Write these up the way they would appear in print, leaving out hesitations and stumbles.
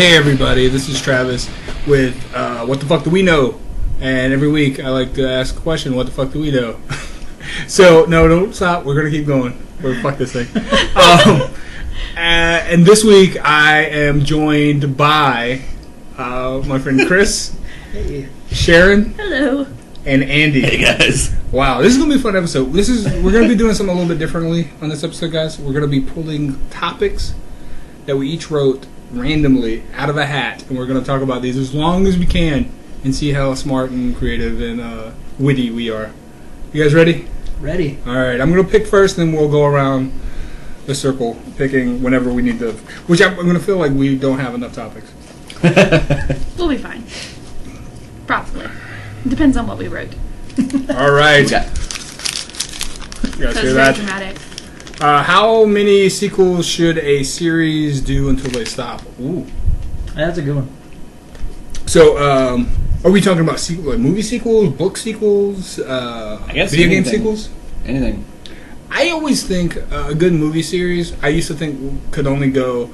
Hey everybody, this is Travis with What the Fuck Do We Know? And every week I like to ask a question, what the fuck do we know? So, no, don't stop, we're going to keep going. Fuck this thing. And this week I am joined by my friend Chris, Hey. Sharon, Hello. and Andy. Hey guys. Wow, this is gonna be a fun episode. We're gonna be doing something a little bit differently on this episode, guys. We're gonna be pulling topics that we each wrote randomly out of a hat, and we're gonna talk about these as long as we can and see how smart and creative and witty we are. You guys ready? Ready. All right, I'm gonna pick first, and then we'll go around the circle picking whenever we need to. Which I'm gonna feel like we don't have enough topics. We'll be fine. Probably. Depends on what we wrote. All right. Yeah. You guys That's hear very that? dramatic. How many sequels should a series do until they stop? Ooh. That's a good one. So, are we talking about like movie sequels, book sequels, I guess video game anything. sequels? Anything. I always think a good movie series, I used to think could only go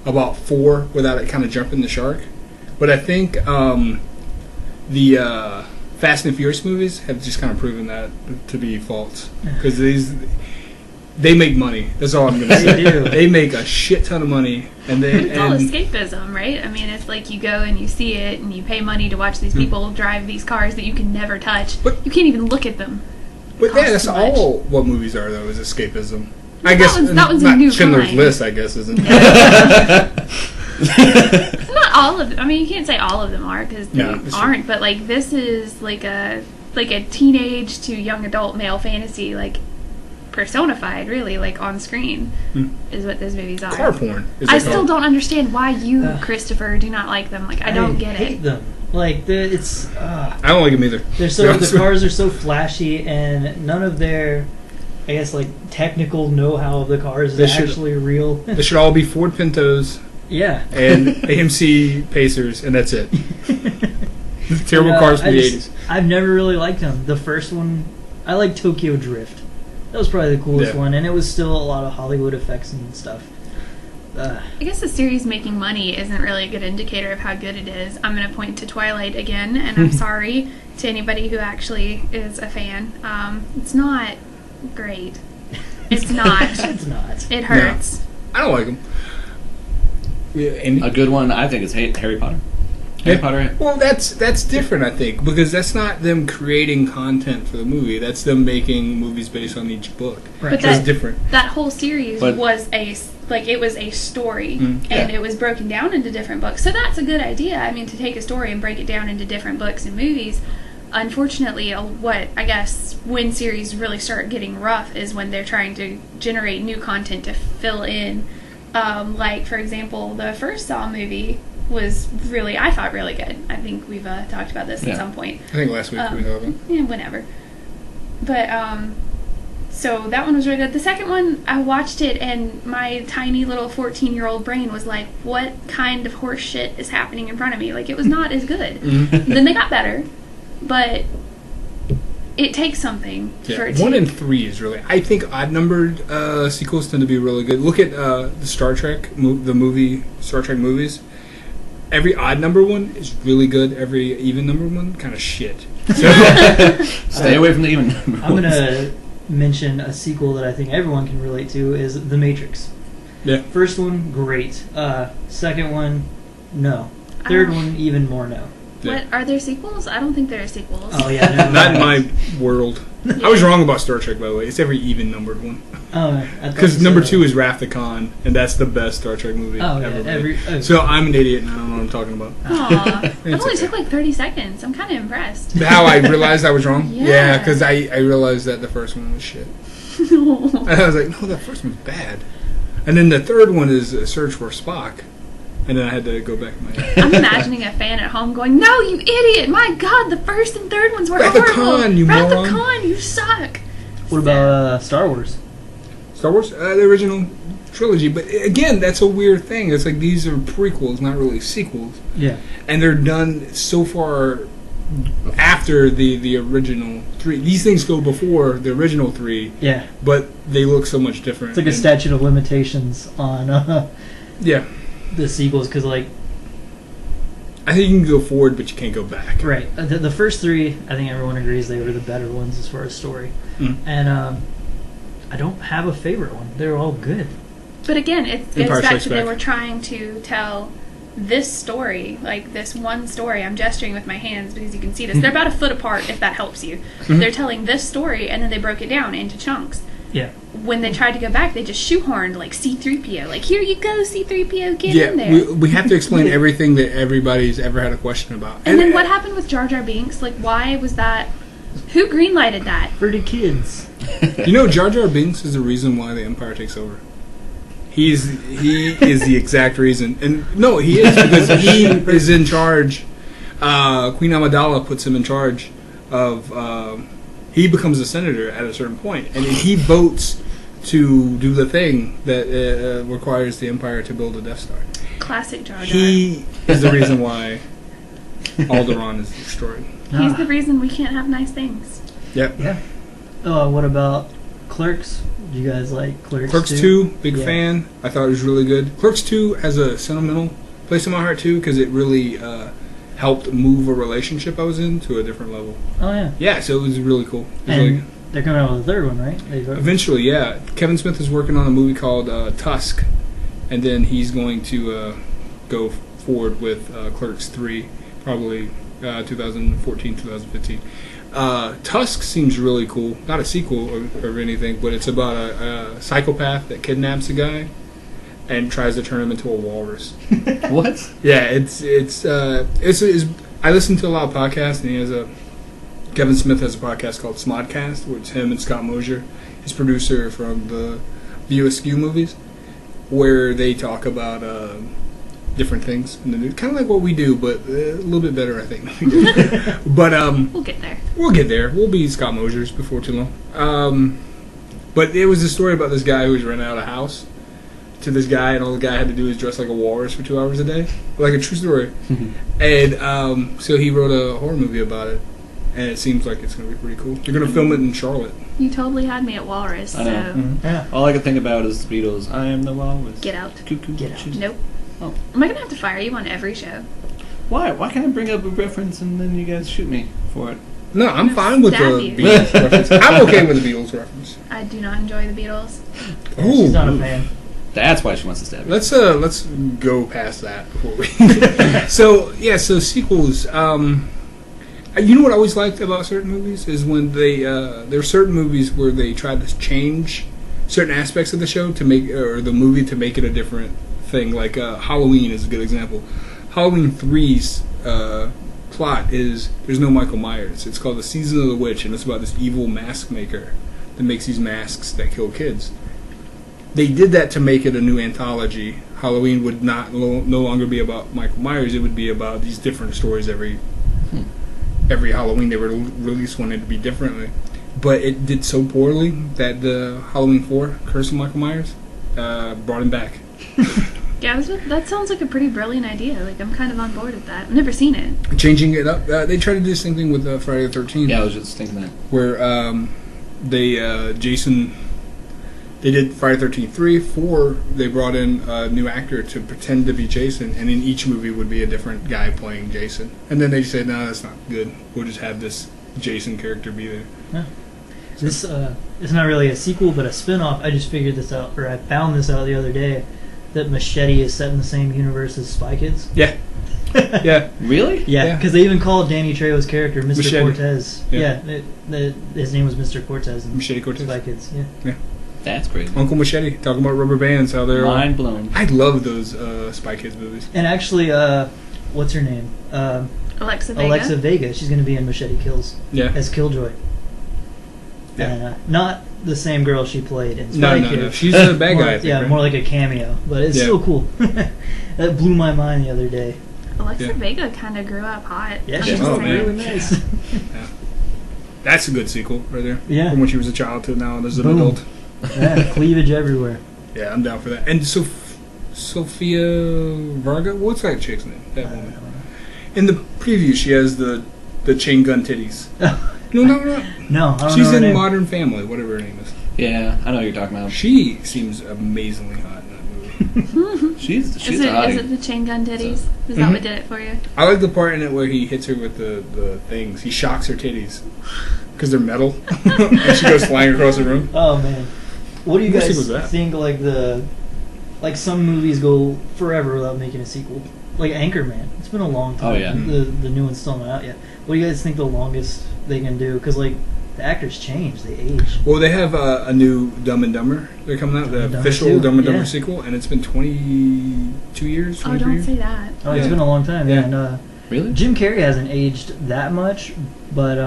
about 4 without it kind of jumping the shark. But I think the Fast and Furious movies have just kind of proven that to be false. Because they make money. That's all I'm going to say. They do. They make a shit ton of money. And It's all escapism, right? I mean, it's like you go and you see it and you pay money to watch these people drive these cars that you can never touch. But- You can't even look at them. But yeah, that's Costs too much. all what movies are, though, is escapism. I That guess one's- that one's a not new Schindler's kind. List, I guess, isn't it? Not all of them. I mean, you can't say all of them are because they No, that's aren't. But like, this is like a teenage to young adult male fantasy, like personified, really, like on screen, is what those movies are. Car porn. Is I it still called? don't understand why you, Ugh. Christopher, do not like them. Like, I don't get hate it. them. Like it's I don't like them either. they're so the cars are so flashy and none of their, I guess, like technical know-how of the cars They is should- actually real. They should all be Ford Pintos Yeah. and AMC Pacers, and that's it. Terrible Yeah, cars from I the just- 80s. I've never really liked them. The first one, I like Tokyo Drift. That was probably the coolest Yeah. one, and it was still a lot of Hollywood effects and stuff. I guess the series making money isn't really a good indicator of how good it is. I'm going to point to Twilight again, and I'm sorry to anybody who actually is a fan. It's not great. It's not. It's not. It hurts. I don't like them. Yeah, and, A good one, I think, is Harry Potter. Harry Potter. well, that's different, I think, because that's not them creating content for the movie. That's them making movies based on each book. Right. But That's that, different. that whole series But- was it was a story, and yeah. it was broken down into different books. So that's a good idea. I mean, to take a story and break it down into different books and movies. Unfortunately, when series really start getting rough is when they're trying to generate new content to fill in. Like, for example, the first Saw movie was really, I thought, really good. I think we've talked about this at Yeah. some point. I think last week we know them. Yeah, whenever. But, so that one was really good. The second one, I watched it, and my tiny little 14-year-old brain was like, what kind of horse shit is happening in front of me? Like, it was not as good. Then they got better, but it takes something for it to... 1 and 3 is really... I think odd-numbered sequels tend to be really good. Look at the Star Trek, the movie, Star Trek movies. Every odd-number one is really good. Every even-number one, kind of shit. So, Stay away from the even. I'm going to mention a sequel that I think everyone can relate to is The Matrix. yeah. First one, great. Second one, no. Third Oh. one, even more no. What, are there sequels? I don't think there are sequels. Oh, yeah. never Not in mind. my world. I was wrong about Star Trek, by the way. It's every even-numbered one. Oh, I thought Because you number said 2 is Wrath of Khan, and that's the best Star Trek movie Oh, ever yeah. made. So I'm an idiot, and I don't know what I'm talking about. Aw. It It's only okay. took like 30 seconds. I'm kind of impressed. How I realized I was wrong? Yeah. Because I realized that the first one was shit. And I was like, no, that first one's bad. And then the third one is a Search for Spock. And then I had to go back in my head. I'm imagining a fan at home going, "No, you idiot! My God, the first and third ones were Wrath of horrible. Khan, you Wrath moron." of Khan, you suck." What about Star Wars? Star Wars, the original trilogy. But again, that's a weird thing. It's like these are prequels, not really sequels. Yeah. And they're done so far after the original 3. These things go before the original 3, Yeah. but they look so much different. It's like a And- statute of limitations on Yeah. the sequels because, like, I think you can go forward, but you can't go back. Right. The first three, I think everyone agrees they were the better ones as far as story. And I don't have a favorite one. They're all good. But again, it goes Empire back Strikes to they Back. were trying to tell this story, like this one story. I'm gesturing with my hands because you can see this. They're about a foot apart, if that helps you. They're telling this story, and then they broke it down into chunks. Yeah. When they tried to go back, they just shoehorned like C-3PO. Like, here you go, C-3PO, get in there. We have to explain everything that everybody's ever had a question about. And then what happened with Jar Jar Binks? Like, why was that? Who greenlighted that? For the kids. You know, Jar Jar Binks is the reason why the Empire takes over. He is the exact reason. And no, he is, because he is in charge. Queen Amidala puts him in charge of... he becomes a senator at a certain point, and he votes to do the thing that requires the Empire to build a Death Star. Classic Jar Jar. He is the reason why Alderaan is destroyed. He's the reason we can't have nice things. Yep. Yeah. What about Clerks? Do you guys like Clerks? Clerks 2, big fan. I thought it was really good. Clerks 2 has a sentimental place in my heart too, because it really helped move a relationship I was in to a different level. Oh yeah. Yeah, so it was really cool. It was And really, they're coming out with a third one, right? eventually, yeah. Kevin Smith is working on a movie called Tusk, and then he's going to go forward with Clerks 3, probably 2014, 2015. Tusk seems really cool. Not a sequel or anything, but it's about a psychopath that kidnaps a guy and tries to turn him into a walrus. What? Yeah, it's I listen to a lot of podcasts, and he has Kevin Smith has a podcast called Smodcast, which him and Scott Mosier, his producer from the View Askew movies, where they talk about different things in the news, kind of like what we do, but a little bit better, I think. But We'll get there. we'll get there. We'll be Scott Mosiers before too long. But it was a story about this guy who was renting out a house to this guy, and all the guy had to do was dress like a walrus for 2 hours a day, like a true story. And so he wrote a horror movie about it, and it seems like it's going to be pretty cool. They're going to film it in Charlotte. You totally had me at Walrus, I know. so Yeah. All I can think about is the Beatles. I am the walrus. get out. Cuckoo. Get out. Choose. Nope. Oh. Am I going to have to fire you on every show? Why? Why can't I bring up a reference and then you guys shoot me for it? No, I'm fine with the Stab you. Beatles reference. I'm okay with the Beatles reference. I do not enjoy the Beatles. She's not a fan. That's why she wants to stab me. Let's go past that before we. So sequels. You know what I always liked about certain movies is when they there are certain movies where they try to change certain aspects of the show to make or the movie to make it a different thing. Like Halloween is a good example. Halloween 3's plot is there's no Michael Myers. It's called The Season of the Witch, and it's about this evil mask maker that makes these masks that kill kids. They did that to make it a new anthology. Halloween would no longer be about Michael Myers. It would be about these different stories every Halloween. They would release one, it'd be differently. But it did so poorly that the Halloween 4, Curse of Michael Myers, brought him back. Yeah, that sounds like a pretty brilliant idea. Like, I'm kind of on board with that. I've never seen it. Changing it up. They tried to do the same thing with Friday the 13th. Yeah, I was just thinking that. Where they did Friday the 13th 3, 4, they brought in a new actor to pretend to be Jason, and in each movie would be a different guy playing Jason. And then they said, no, that's not good. We'll just have this Jason character be there. Yeah. This it's not really a sequel, but a spin-off. I just figured this out, or I found this out the other day, that Machete is set in the same universe as Spy Kids. Yeah. Yeah. Really? Yeah, because they even called Danny Trejo's character Mr. Machete. Cortez. Yeah. His name was Mr. Cortez in Machete Cortez. Spy Kids. Yeah. That's crazy. Uncle Machete, talking about rubber bands, how they're Mind blown. I love those Spy Kids movies. And actually, what's her name? Alexa Vega. Alexa Vega. She's going to be in Machete Kills Yeah. as Killjoy. Yeah. And, not the same girl she played in Spy No. Kids. She's a bad More- guy, I think, yeah, right? more like a cameo, but it's Yeah. still cool. That blew my mind the other day. Alexa Yeah. Vega kind of grew up hot. Yeah, I'm she's just Oh, saying. man. really nice. That's a good sequel right there. Yeah. From when she was a child to now as an Boom. adult. Yeah, cleavage everywhere. Yeah, I'm down for that. And Sophia Varga? What's that chick's name? That woman. In the preview, she has the chain gun titties. No. No, I don't She's know her in name. Modern Family, whatever her name is. Yeah, I know what you're talking about. She seems amazingly hot in that movie. She's Is a it hottie. the chain gun titties? Is that what did it for you? I like the part in it where he hits her with the things. He shocks her titties because they're metal, and she goes flying across the room. Oh man, what do you What guys sequel was that? think? Like some movies go forever without making a sequel. Like Anchorman, it's been a long time. Oh, yeah. The new one's still not out yet. What do you guys think the longest they can do? Because like the actors change, they age. Well, they have a new Dumb and Dumber. They're coming out, Dumb and the Dumber official 2, Dumb and Dumber yeah. sequel, and it's been 22 years. Oh, 23 don't years. say that. Oh, it's Yeah. been a long time. Yeah. And Really? Jim Carrey hasn't aged that much, but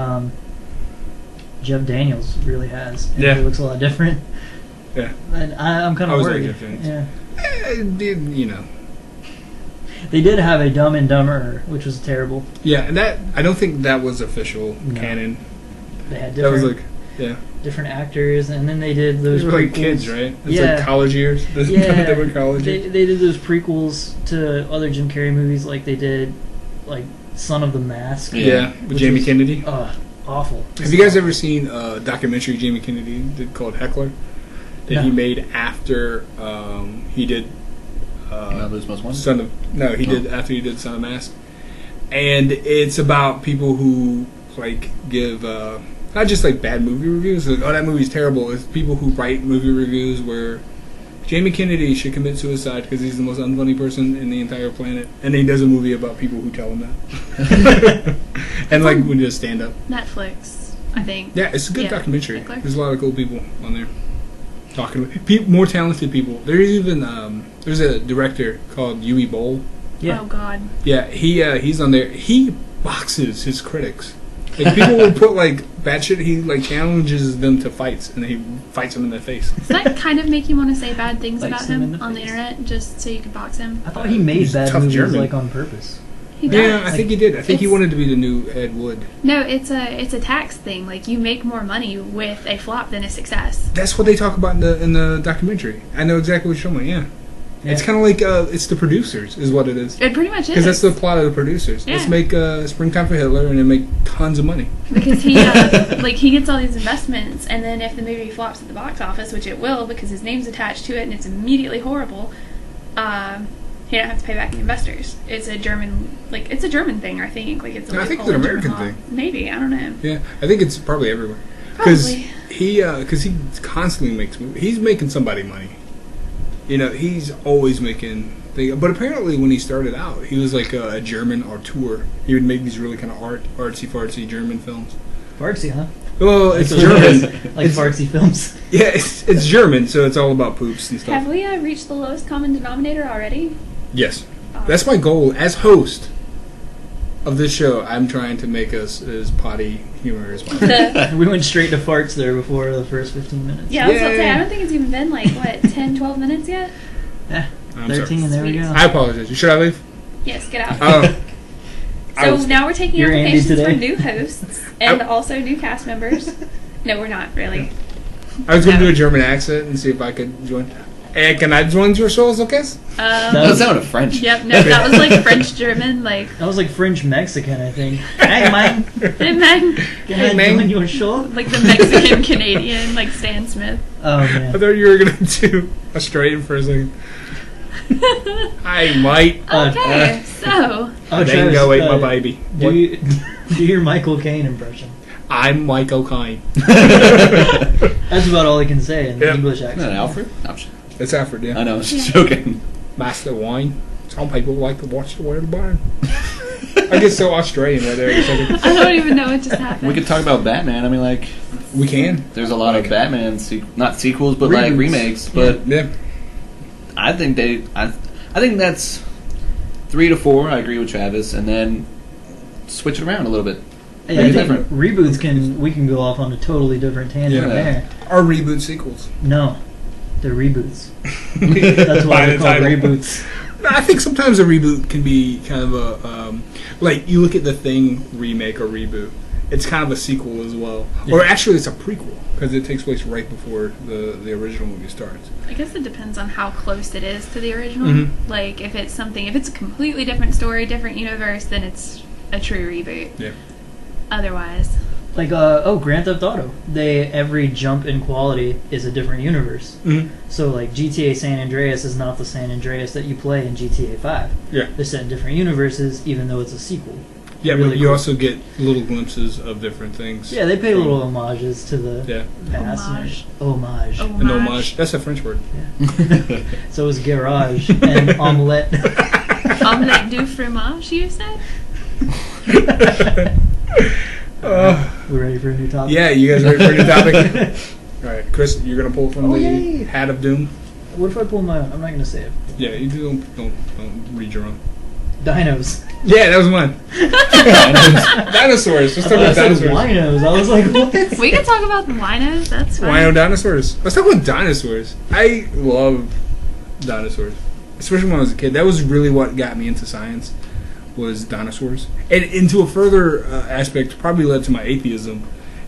Jeff Daniels really has. And Yeah. he looks a lot different. Yeah. And I'm kind I of was like worried. Jeff Daniels. Yeah. You know. They did have a Dumb and Dumber, which was terrible. Yeah, and that I don't think that was official No. canon. They had That was different, like, yeah. different actors, and then they did those Those were like prequels. kids, right? It's Yeah. like college years. Yeah, They were college they years. did those prequels to other Jim Carrey movies, like they did, like Son of the Mask. Yeah, with which Jamie was, Kennedy. Awful. Have you guys ever seen a documentary Jamie Kennedy did called Heckler? That No. he made after he did Malibu's Most Wanted? Son of No, he did after he did Son of Mask, and it's about people who like give not just like bad movie reviews. Like, oh, that movie's terrible. It's people who write movie reviews where Jamie Kennedy should commit suicide because he's the most unfunny person in the entire planet, and he does a movie about people who tell him that. And like when you just stand up. Netflix, I think. Yeah, it's a good Yeah, documentary. Heckler. There's a lot of cool people on there talking about more talented people. There's even there's a director called Yui Bowl. Yeah. Oh God. Yeah, he's on there. He boxes his critics. Like people will put like bad shit. He like challenges them to fights, and he fights them in the face. Does that kind of make you want to say bad things Likes about them in him the on the face. internet just so you could box him? I thought he made He's bad tough movies German. like on purpose. He does. Yeah, I think he did. I think he It's- wanted to be the new Ed Wood. No, it's a tax thing. Like you make more money with a flop than a success. That's what they talk about in the documentary. I know exactly what you're talking about. Yeah, it's Yeah. kind of like it's the producers, is what it is. It pretty much is. Because that's the plot of the producers. Let's Yeah. make Springtime for Hitler and then make tons of money. Because he he gets all these investments, and then if the movie flops at the box office, which it will, because his name's attached to it and it's immediately horrible, he don't have to pay back the investors. It's a German thing, I think. Like it's a I think loophole it's an in German American law. thing. Maybe, I don't know. Yeah, I think it's probably everywhere. Because Probably. he constantly makes movies. He's making somebody money. You know, he's always making things. But apparently when he started out, he was like a German auteur. He would make these really kind of artsy-fartsy German films. Fartsy, huh? Well, it's That's what it is. German. Like fartsy films. Yeah, it's German, so it's all about poops and stuff. Have we reached the lowest common denominator already? Yes. That's my goal as host of this show. I'm trying to make us as potty humor as possible. We went straight to farts there before the first 15 minutes. Yeah, I was about to say, Yay. I don't think it's even been like, what, 10, 12 minutes yet? Yeah, I'm 13, sorry. there we Sweet. go. I apologize. Should I leave? Yes, get out. I So was- now we're taking You're Andy applications for today? new hosts and also new cast members. No, we're not, really. I was going to do a German accent and see if I could join. Hey, can I join your shows, okay? That sounded French. Yep, no, that was like French-German, like, That was like French Mexican, I think. Hey, man, hey, man. can I man. join your show? Like the Mexican-Canadian, like Stan Smith. Oh, I man. thought you were going to do Australian for a second. Hi, mate. Okay, so, Oh, Then Travis, go eat my baby. Do your Michael Caine impression. I'm Michael Kine. That's about all I can say in Yep. English Isn't that accent. Alfred? It's Alfred, yeah. I know, I was just joking. Master Wine. Some people like to watch the way of the barn. I get so Australian right there. It's like I don't even know what just happened. We could talk about Batman. I mean, like, we can. there's a lot of Batman, not sequels, but like Reboots. remakes. But Yeah. I think I think that's 3 to 4. I agree with Travis, and then switch it around a little bit. Hey, Make I it think different. we can go off on a totally different tangent Yeah. there. Our reboot sequels. No, they're reboots. That's why By they're the called title. reboots. I think sometimes a reboot can be kind of a like you look at the Thing remake or reboot. It's kind of a sequel as well, or actually it's a prequel because it takes place right before the original movie starts. I guess it depends on how close it is to the original. Mhm. Like, if it's a completely different story, different universe, then it's a true reboot. Yeah. Otherwise, Like Grand Theft Auto. Every jump in quality is a different universe. Mhm. So like GTA San Andreas is not the San Andreas that you play in GTA 5. Yeah. They're set in different universes, even though it's a sequel. Yeah, Really but you cool. also get little glimpses of different things. Yeah, they pay little homages to the Yeah. past. Homage. Homage. An homage. That's a French word. So is garage and omelette. Omelette du fromage, you say? We're ready for a new topic? Yeah, you guys ready for a new topic? All right, Chris, you're gonna pull from the yay. hat of doom. What if I pull my own? I'm not going to say it. Yeah, you don't read your own. Dinos. Yeah, that was mine. Dinosaurs. Let's talk I about said dinosaurs. winos. I was like, what? We can talk about the winos. That's fine. Wino dinosaurs. Let's talk about dinosaurs. I love dinosaurs, especially when I was a kid. That was really what got me into science. Was dinosaurs, and into a further aspect, probably led to my atheism,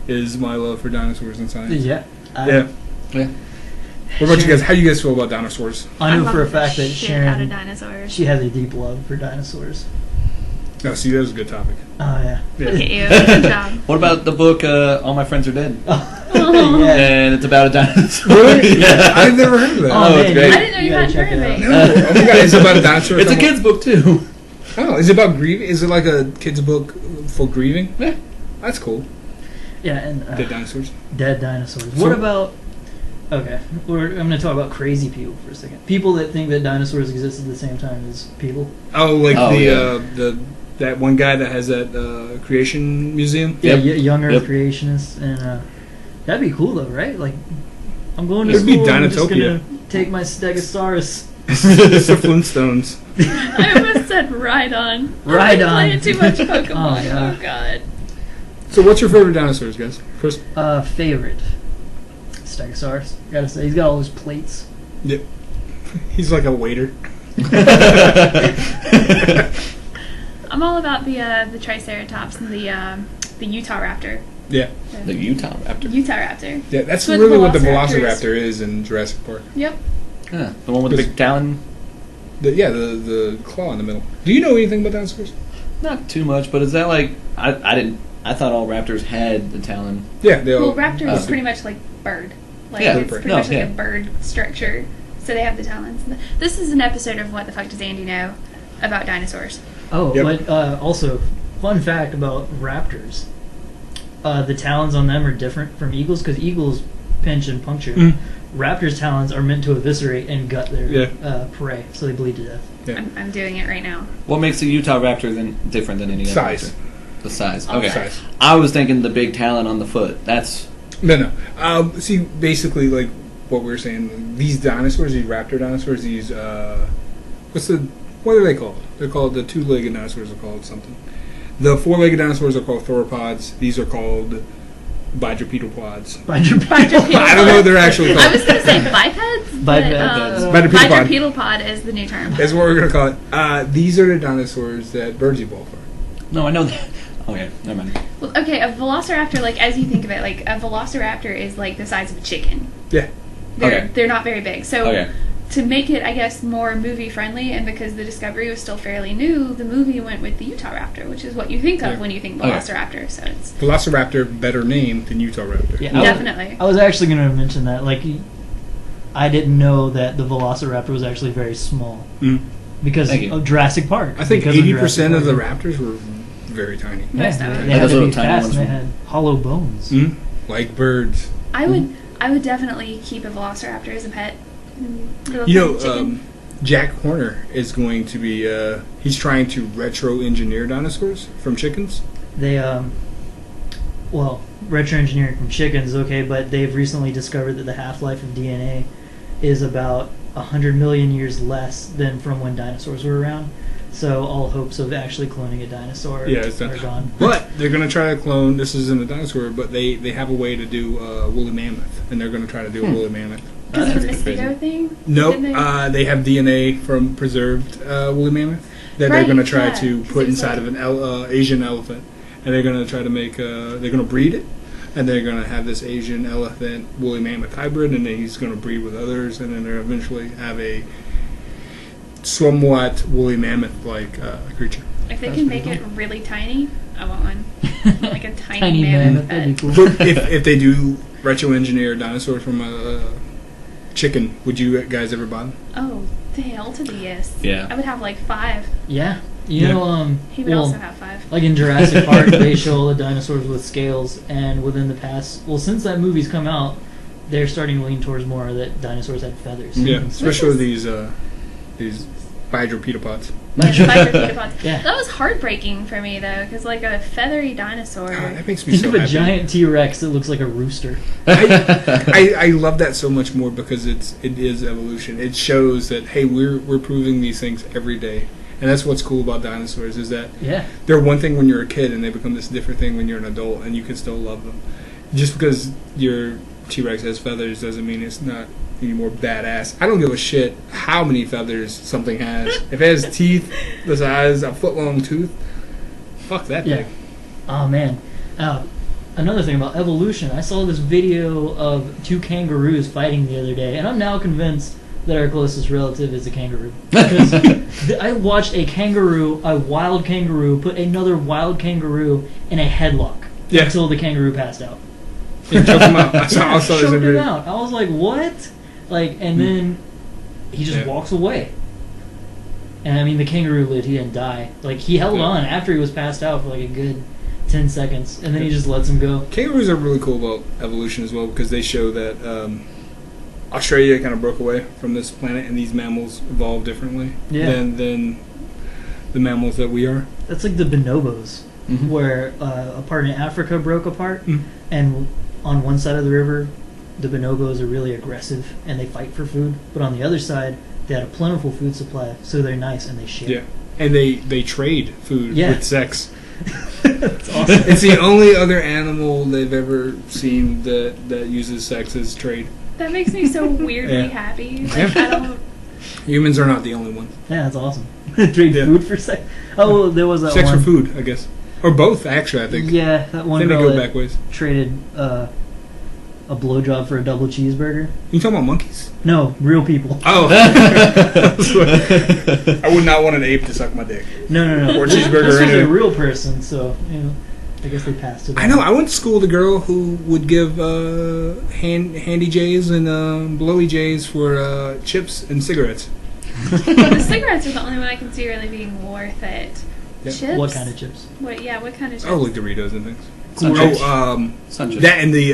is my love for dinosaurs and science. Yeah. Yeah. What about you guys? How do you guys feel about dinosaurs? I know love for a the fact that shit out of Sharon, dinosaurs. she has a deep love for dinosaurs. No, see, that was a good topic. Oh, yeah. Look at you. Good job. What about the book All My Friends Are Dead? yeah. And it's about a dinosaur. Really? Yeah. I've never heard of that. Oh, it's man, great. I didn't know you gotta hadn't check heard of it it. out. No. Oh my god, it's about a dinosaur. It's a kid's book too. Oh, is it about grieving? Is it like a kid's book for grieving? Yeah. That's cool. Yeah, and Dead dinosaurs. dead dinosaurs. So- What about... Okay, I'm going to talk about crazy people for a second. People that think that dinosaurs exist at the same time as people. Oh, like Oh, the that one guy that has that creation museum. Yeah, Yep. young Earth Yep. creationists. And that'd be cool, though, right? Like, I'm going to It'd be school, I'm just Dinotopia. going to take my Stegosaurus. It's the Flintstones. I almost said ride on. Ride I'm playing on. too much Pokemon. Oh, Oh, God. So, what's your favorite dinosaurs, guys? Chris. Favorite. Stegosaurus. Gotta say, he's got all those plates. Yep. He's like a waiter. I'm all about the Triceratops and the Utah Raptor. Yeah. The Utah Raptor. Utah Raptor. Yeah, that's With really what the Velociraptor Velociraptor is in Jurassic Park. Yep. Yeah, the one with the big talon. The claw in the middle. Do you know anything about dinosaurs? Not too much, but is that like I thought all raptors had the talon. Yeah, they all. Well, raptor is okay. pretty much like bird. Like Yeah, it's pretty no, much like yeah. a bird structure. So they have the talons. This is an episode of What the Fuck Does Andy Know about dinosaurs? Oh, Yep. but also, fun fact about raptors. The talons on them are different from eagles because eagles pinch and puncture. Mm. Raptors' talons are meant to eviscerate and gut their Yeah. prey, so they bleed to death. Yeah. I'm doing it right now. What makes the Utah Raptor then different than any other Size. raptor? The size. Oh, Okay. size. I was thinking the big talon on the foot. That's No. See, basically, like what we were saying, these dinosaurs, these raptor dinosaurs, these what are they called? They're called the two-legged dinosaurs. Are called something. The four-legged dinosaurs are called theropods. These are called bipedal-pods. Bipedal. I don't know what they're actually I called. was going to say bipeds, but Bipeds. Bipedal-pod. bipedal pod is the new term. That's what we're gonna call it. These are the dinosaurs that birds evolved from. no, I know that. Okay, never mind. Well, okay, a velociraptor, like as you think of it, like a velociraptor is like the size of a chicken. Yeah. They're not very big. So Okay. to make it, I guess, more movie friendly, and because the discovery was still fairly new, the movie went with the Utah Raptor, which is what you think of Yeah. when you think Okay. Velociraptor. So it's Velociraptor, better name than Utah Raptor. Yeah, definitely. I was actually going to mention that. Like, I didn't know that the Velociraptor was actually very small Mm. because Thank you. of Jurassic Park. I think Because of 80% of the Jurassic raptors were very tiny. Yeah, Most of them. they had Those to little be tiny fast ones and they from- had hollow bones. Mm. Like birds. I would definitely keep a Velociraptor as a pet. Little You know, chicken. Jack Horner is going to be, he's trying to retro-engineer dinosaurs from chickens. They, retro engineering from chickens is okay, but they've recently discovered that the half-life of DNA is about 100 million years less than from when dinosaurs were around. So all hopes of actually cloning a dinosaur Yeah, it's are done. gone. But they're going to try to clone, this isn't a dinosaur, but they have a way to do woolly mammoth, and they're going to try to do a woolly mammoth. Because of the That's pretty Mystico thing? No, Didn't they have DNA from preserved woolly mammoth that they're Right, going to try yeah, to 'cause put it was inside like- of an Asian elephant, and they're going to try to make they're going to breed it, and they're going to have this Asian elephant woolly mammoth hybrid, and then he's going to breed with others, and then they'll eventually have a somewhat woolly mammoth like creature. If they That's can pretty make it really tiny, I want one. Like a tiny Tiny mammoth that'd be head. cool. But if they do retro engineer dinosaurs from a chicken, would you guys ever buy them? Oh, the hell to the yes. Yeah. I would have like 5. Yeah. You Yeah. know, He would also have 5. like in Jurassic Park, they show all the dinosaurs with scales, and within the past, since that movie's come out, they're starting to lean towards more that dinosaurs had feathers. Yeah, And especially these bihydropedopods. Yeah. That was heartbreaking for me though, because like a feathery dinosaur. God, that makes me Think so of a happy. giant T-Rex that looks like a rooster. I love that so much more because it is evolution. It shows that hey, we're proving these things every day, and that's what's cool about dinosaurs is that Yeah. they're one thing when you're a kid and they become this different thing when you're an adult, and you can still love them. Just because your T-Rex has feathers doesn't mean it's not any more badass. I don't give a shit how many feathers something has. If it has teeth the size of a foot long tooth, fuck that Yeah. thing. Oh man. Another thing about evolution, I saw this video of 2 kangaroos fighting the other day, and I'm now convinced that our closest relative is a kangaroo. Because I watched a wild kangaroo, put another wild kangaroo in a headlock Yeah. until the kangaroo passed out. It choked him out. I saw this Choked him video. out. I was like, what? And then he just Yeah. walks away. And I mean, the kangaroo lived. He didn't die. Like, he held Yeah. on after he was passed out for like a good 10 seconds, and then he just lets him go. Kangaroos are really cool about evolution as well because they show that Australia kind of broke away from this planet and these mammals evolved differently than the mammals that we are. That's like the bonobos, Mhm. where a part in Africa broke apart, Mhm. and on one side of the river, the bonobos are really aggressive and they fight for food, but on the other side, they had a plentiful food supply, so they're nice and they share. Yeah, and they trade food Yeah. with sex. That's awesome. It's the only other animal they've ever seen that uses sex as trade. That makes me so weirdly Yeah. happy. Like, Yeah. I don't. Humans are not the only ones. Yeah, that's awesome. Trade Yeah. food for sex. Oh, there was that Sex one. for food, I guess, or both. Actually, I think. Yeah, that I one think they girl go that back ways. traded a blowjob for a double cheeseburger. You talking about monkeys? No, real people. Oh, I would not want an ape to suck my dick. No. Or cheeseburger This was anyway. a real person, so I guess they passed it. I know. I went to school with a girl who would give handy J's and blowy J's for chips and cigarettes. The cigarettes are the only one I can see really being worth it. Yeah. Chips. What kind of chips? What kind of chips? Oh, like Doritos and things. Sun Cool. chips. Oh, Sun chips. that and the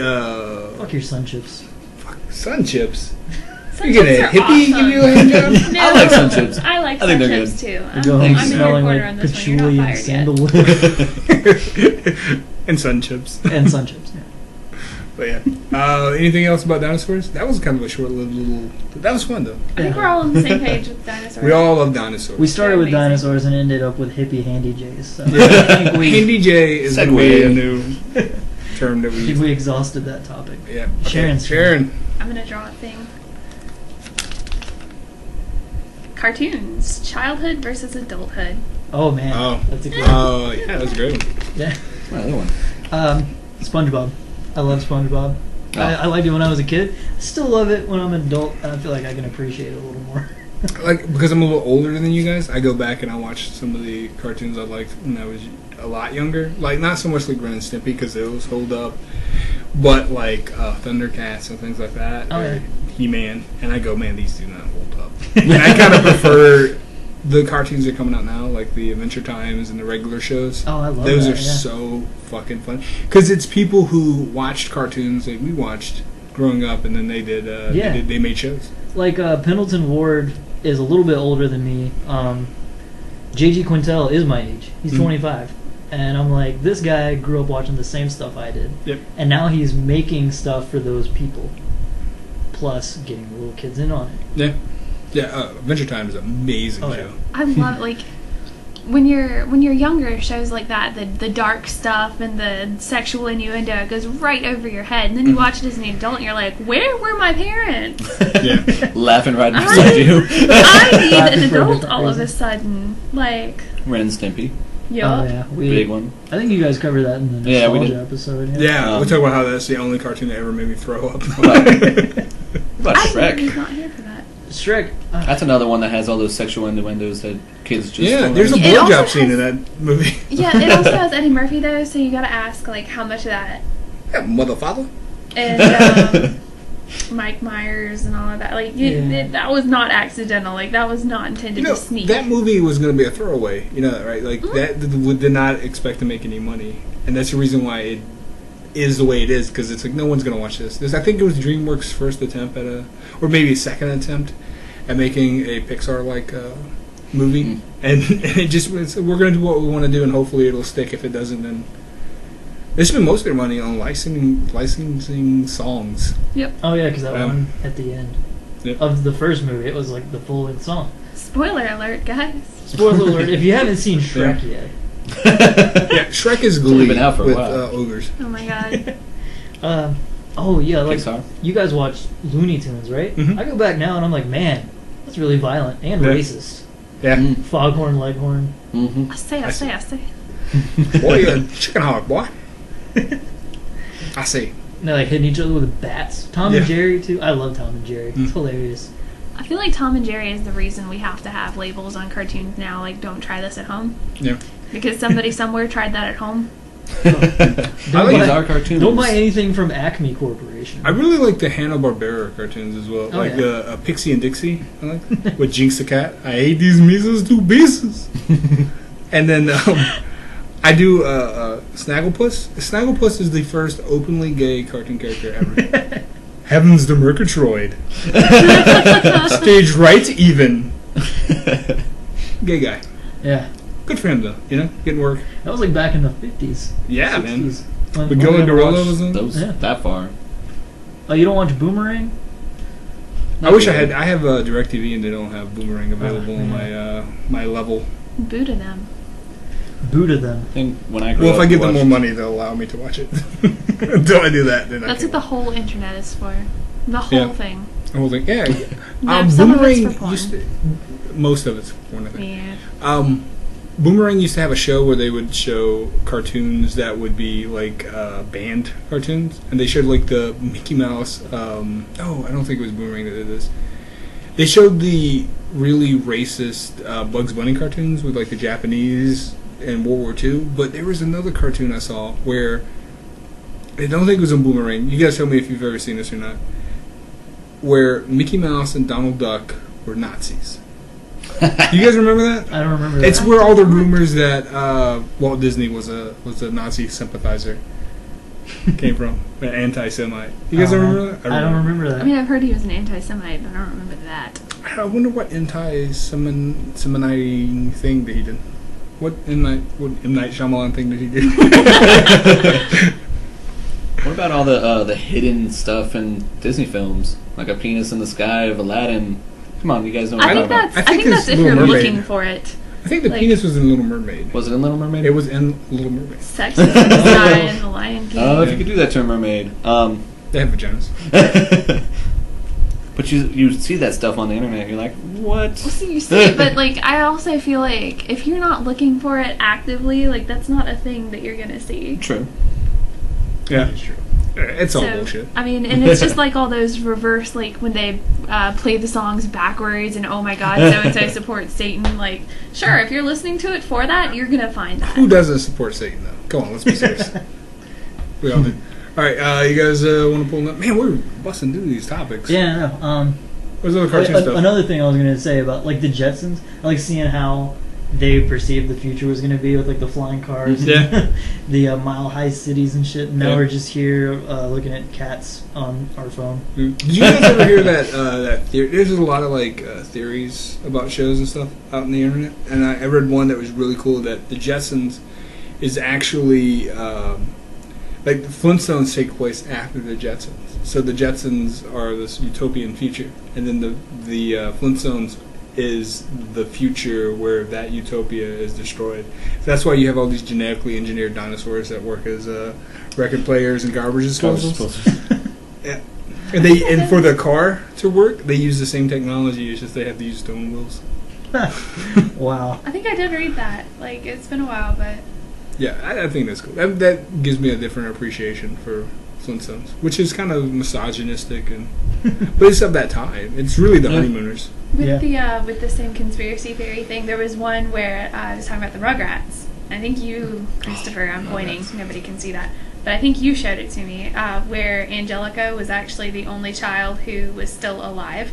Fuck your sun chips. sun chips. Sun You get chips a are hippie awesome. give you a hand job? No, I like Sun chips. I like I think Sun they're chips too. You I'm, go home I'm in your smelling corner like on this one. You're patchouli not and fired yet. sandalwood. And sun chips. And sun chips. Yeah. But yeah. Anything else about dinosaurs? That was kind of a short-lived little. That was fun though. I think we're all on the same page with dinosaurs. We all love dinosaurs. We started They're with amazing. dinosaurs and ended up with hippie handy J's. So Yeah. I think we, Handy J is going to be a new term that I we think use. we exhausted that topic. Yeah. Sharon's Sharon. I'm gonna draw a thing. Cartoons, childhood versus adulthood. Oh man, Oh. that's a good. Oh, yeah, that was a great one. Yeah. Another one. SpongeBob. I love SpongeBob. Oh. I liked it when I was a kid. Still love it when I'm an adult. And I feel like I can appreciate it a little more. Like, because I'm a little older than you guys, I go back and I watch some of the cartoons I liked when I was a lot younger. Like, not so much like Ren and Stimpy, because those hold up, but like Thundercats and things like that. Oh, or yeah. He-Man. And I go, man, these do not hold up. And I kind of prefer the cartoons that are coming out now, like the Adventure Times and the regular shows. Oh, I love Those that, are yeah. so fucking fun. Because it's people who watched cartoons like we watched growing up, and then they did, Yeah. they made shows. Like Pendleton Ward is a little bit older than me. J.G. Quintel is my age. He's Mhm. 25. And I'm like, this guy grew up watching the same stuff I did. Yep. And now he's making stuff for those people. Plus getting the little kids in on it. Yeah. Yeah, Adventure Time is an amazing Oh, show. yeah. I love like when you're younger, shows like that, the dark stuff and the sexual innuendo, it goes right over your head, and then you watch it as an adult, and you're like, where were my parents? Yeah. Laughing right beside you. I need an Laughing for a adult different all of a reason. sudden, like, Ren and Stimpy. yup. Oh, yeah. Big one. I think you guys covered that in the Yeah, we nostalgia did. episode. Yeah, we talk about how that's the only cartoon that ever made me throw up. What about I Shrek? was not here for that. Shrek. That's another one that has all those sexual innuendos that kids just. Yeah, don't there's a It understand. also blowjob scene has- in that movie. Yeah, it also has Eddie Murphy though, so you gotta ask like how much of that Yeah, mother father. and Mike Myers and all of that. Like Yeah. that was not accidental. Like that was not intended You know, to sneak. that movie was going to be a throwaway. You know that, right? Like Mm-hmm. that did not expect to make any money, and that's the reason why it is the way it is. Because it's like no one's going to watch this. I think it was DreamWorks' first attempt at or maybe second attempt at making a Pixar-like movie, and it just we're going to do what we want to do, and hopefully it'll stick. If it doesn't, then they spend most of their money on licensing songs. Oh yeah, because that Um, one at the end Yep. of the first movie, it was like the full-length song. Spoiler alert, guys. Spoiler alert! If you haven't seen Shrek yet, Yeah, Shrek is only Glee been out for a with while. ogres. Oh my god. oh yeah, like Pixar. you guys watch Looney Tunes, right? Mhm. I go back now and I'm like, man, that's really violent and Yeah. racist. Yeah. Foghorn Leghorn. Mm-hmm. I say. Boy, you're a chicken hawk, boy. I see. And they're like hitting each other with bats. Tom and Yeah. Jerry too. I love Tom and Jerry. It's Mm. hilarious. I feel like Tom and Jerry is the reason we have to have labels on cartoons now, like don't try this at home. Yeah. Because somebody somewhere tried that at home. Don't These buy- are cartoons. Don't buy anything from Acme Corporation. I really like the Hanna-Barbera cartoons as well. Oh, like yeah. Pixie and Dixie, I like with Jinx the cat. I hate these measles to pieces. And then I do Snagglepuss. Snagglepuss is the first openly gay cartoon character ever. Heavens the Murgatroyd. Stage right even. Gay guy. Yeah, Good for him though, you know? Getting work. that was like back in the 50s. Yeah, man. 60s. When- The when we Gorilla never Gorilla watched- was in. Those Yeah. that far. Oh, you don't watch Boomerang? I wish I had. I have DirecTV and they don't have Boomerang available on yeah. my level. Buddha them. Buddha them. I think when I grew Well, if up, I give we them more watched- money, they'll allow me to watch it. Until I do that, then That's I what the can't. whole internet is for. The whole Yeah. thing. The whole thing. Yeah. No, some of it's Boomerang for porn. used to. Most of it's porn, I think. Yeah. Boomerang used to have a show where they would show cartoons that would be like banned cartoons, and they showed like the Mickey Mouse. Oh, I don't think it was Boomerang that did this. They showed the really racist Bugs Bunny cartoons with like the Japanese in World War II, but there was another cartoon I saw where I don't think it was on Boomerang. You guys tell me if you've ever seen this or not. Where Mickey Mouse and Donald Duck were Nazis. You guys remember that? I don't remember that. It's where all the rumors that Walt Disney was a Nazi sympathizer came from, an anti-Semite. You guys Oh, don't man. remember that? I don't remember that. I mean, I've heard he was an anti-Semite, but I don't remember that. I wonder what anti-Semite thing that he did. What M. Night Shyamalan thing did he do? What about all the hidden stuff in Disney films, like a penis in the sky of Aladdin? Come on, you guys know what I I'm think talking about. that's. I I think think it's that's if Little you're Mermaid. looking for it. I think the Like- penis was in Little Mermaid. Was it in Little Mermaid? It was in Little Mermaid. Sex is in the sky and the Lion King. Oh, if you could do that to a mermaid. They have vaginas. But you see that stuff on the internet, and you're like, what? Well, see, you see it, but like I also feel like if you're not looking for it actively, like that's not a thing that you're gonna see. True. Yeah, That's true. it's all bullshit. I mean, and it's just like all those reverse, like when they play the songs backwards and oh my god, so and so supports Satan. Like, sure, if you're listening to it for that, you're gonna find that. Who doesn't support Satan though? Come on, let's be serious. We all do. All right, you guys want to pull them up? Man, we're busting through these topics. Yeah, no. What's other cartoon stuff? Another thing I was going to say about like the Jetsons, I like seeing how they perceived the future was going to be with like the flying cars, Yeah. and the mile high cities and shit. Now Yeah. we're just here looking at cats on our phone. Did you guys ever hear that? That theory? There's a lot of like theories about shows and stuff out on the internet, and I read one that was really cool. That the Jetsons is actually like the Flintstones take place after the Jetsons. So the Jetsons are this utopian future, and then the Flintstones is the future where that utopia is destroyed. So that's why you have all these genetically engineered dinosaurs that work as record players and garbage disposals. Yeah. And for the car to work, they use the same technology. It's just they have to use stone wheels. Wow. I think I did read that. Like, it's been a while, but Yeah, I think that's cool. That gives me a different appreciation for Flintstones, which is kind of misogynistic and But it's of that time. It's really the honeymooners. With the same conspiracy theory thing, there was one where I was talking about the Rugrats. I think you, Christopher, I'm pointing, nobody can see that, but I think you showed it to me, where Angelica was actually the only child who was still alive.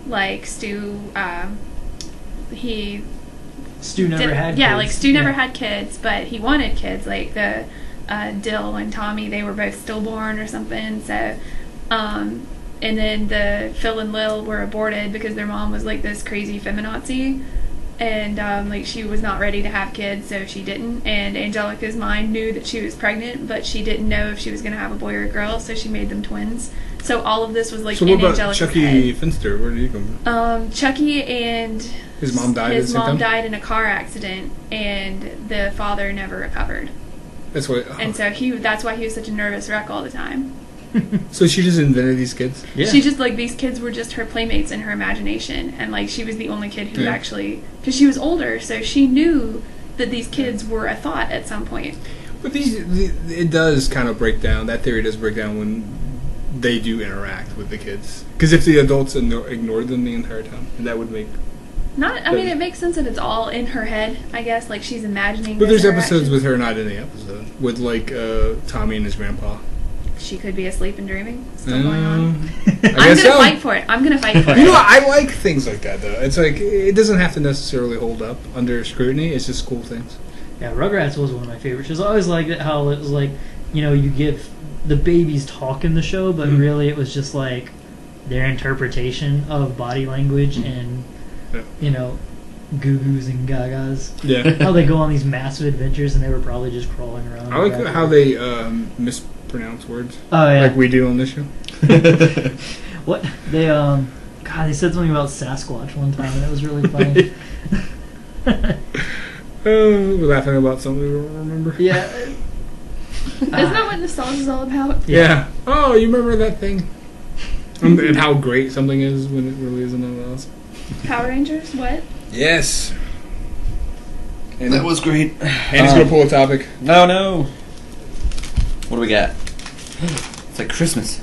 Like Stu, Stu never had kids. Yeah, like Stu never had kids, but he wanted kids. Like the Dill and Tommy, they were both stillborn or something. So, and then the Phil and Lil were aborted because their mom was like this crazy feminazi, and like she was not ready to have kids, so she didn't. And Angelica's mind knew that she was pregnant, but she didn't know if she was going to have a boy or a girl, so she made them twins. So all of this was like in Angelica's head. So what about Chucky Finster? Where did he come from? Chucky and his mom died. His mom died in a car accident, and the father never recovered. That's what. And so that's why he was such a nervous wreck all the time. So she just invented these kids? Yeah. She just, like, these kids were just her playmates in her imagination. And, like, she was the only kid who actually... Because she was older, so she knew that these kids were a thought at some point. But it does kind of break down. That theory does break down when they do interact with the kids. Because if the adults ignored them the entire time, that would make... I mean, it makes sense that it's all in her head, I guess. Like, she's imagining... But there's episodes with her not in the episode. With, like, Tommy and his grandpa. She could be asleep and dreaming. Still going on. I'm going to fight for it. I'm going to fight for it. You know, I like things like that, though. It's like, it doesn't have to necessarily hold up under scrutiny. It's just cool things. Yeah, Rugrats was one of my favorites. I always liked it how it was like, you know, you give the babies talk in the show, but really it was just like their interpretation of body language and, you know, goo-goos and gagas. Yeah. How they go on these massive adventures and they were probably just crawling around. I like how they mispronounce words. Oh, yeah. Like we do on this show. What? They, they said something about Sasquatch one time and it was really funny. We're laughing about something we don't remember. Yeah. Isn't that what nostalgia is all about? Yeah. Oh, you remember that thing? And how great something is when it really isn't anything else. Power Rangers? What? Yes. And that was great. Andy's going to pull a topic. No. What do we got? It's like Christmas.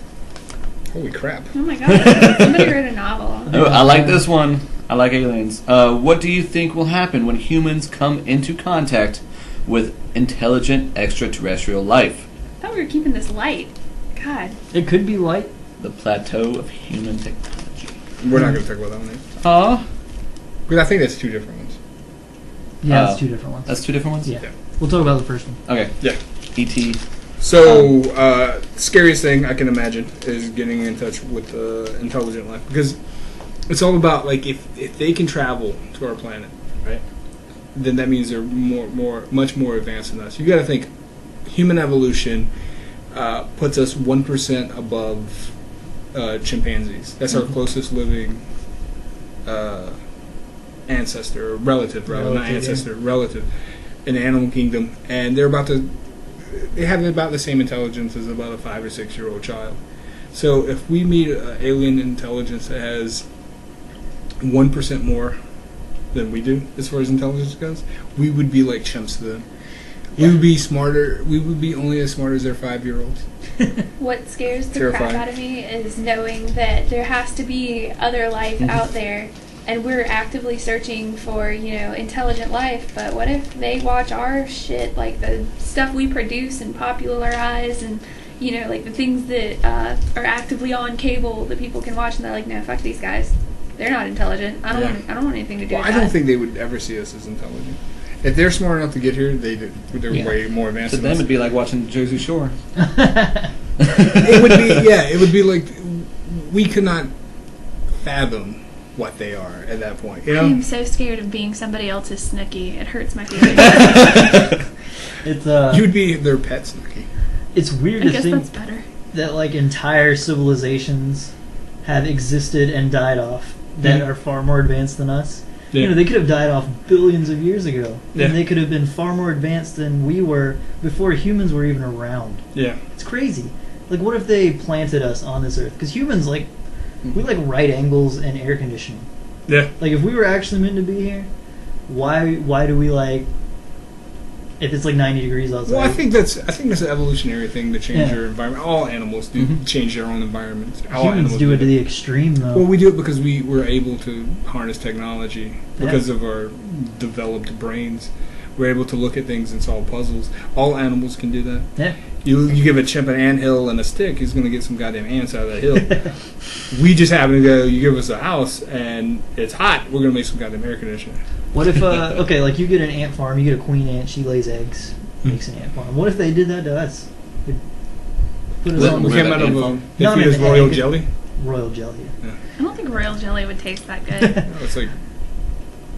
Holy crap. Oh my god. Somebody wrote a novel. Oh, I like this one. I like aliens. What do you think will happen when humans come into contact with intelligent extraterrestrial life? I thought we were keeping this light. God. It could be light. The plateau of human technology. We're not going to talk about that one. Huh? Because I think that's two different ones. Yeah, that's two different ones. That's two different ones? Yeah. We'll talk about the first one. Okay. Yeah. E.T. So, scariest thing I can imagine is getting in touch with intelligent life. Because it's all about, like, if they can travel to our planet, right, then that means they're much more advanced than us. You got to think, human evolution puts us 1% above chimpanzees. That's our closest living ancestor, or relative, rather, not ancestor, relative in the animal kingdom. And they have about the same intelligence as about a 5 or 6 year old child. So if we meet alien intelligence that has 1% more than we do as far as intelligence goes, we would be like chumps to them. We would be smarter. We would be only as smart as their 5-year-olds. What scares the crap out of me is knowing that there has to be other life out there, and we're actively searching for, intelligent life. But what if they watch our shit, like the stuff we produce and popularize, and like the things that are actively on cable that people can watch, and they're like, no, fuck these guys. They're not intelligent. I don't want anything to do with that. I don't think they would ever see us as intelligent. If they're smart enough to get here, they're way more advanced. To them, it'd be like watching the Jersey Shore. It would be like we could not fathom what they are at that point. I am so scared of being somebody else's Snooki. It hurts my feelings. You'd be their pet Snooki. It's weird I to guess think that's better. that like entire civilizations have existed and died off that are far more advanced than us. Yeah. They could have died off billions of years ago. Yeah. And they could have been far more advanced than we were before humans were even around. Yeah. It's crazy. Like, what if they planted us on this earth? Because humans, we like right angles and air conditioning. Yeah. Like, if we were actually meant to be here, why do we, if it's like 90 degrees outside. Well, I think that's an evolutionary thing to change Yeah. your environment. All animals do Mhm. change their own environments. All Humans animals do it to the extreme, though. Well, we do it because we were able to harness technology Yeah. because of our developed brains. We're able to look at things and solve puzzles. All animals can do that. Yeah. You give a chimp an anthill and a stick, he's going to get some goddamn ants out of that hill. We just happen to go, you give us a house and it's hot, we're going to make some goddamn air conditioner. What if, okay, like you get an ant farm, you get a queen ant, she lays eggs, makes an ant farm. What if they did that to us? They'd put us What- on We We're came that out of ant a, farm? they Not feed an us royal egg. jelly. royal jelly. I don't think royal jelly would taste that good. Oh, it's like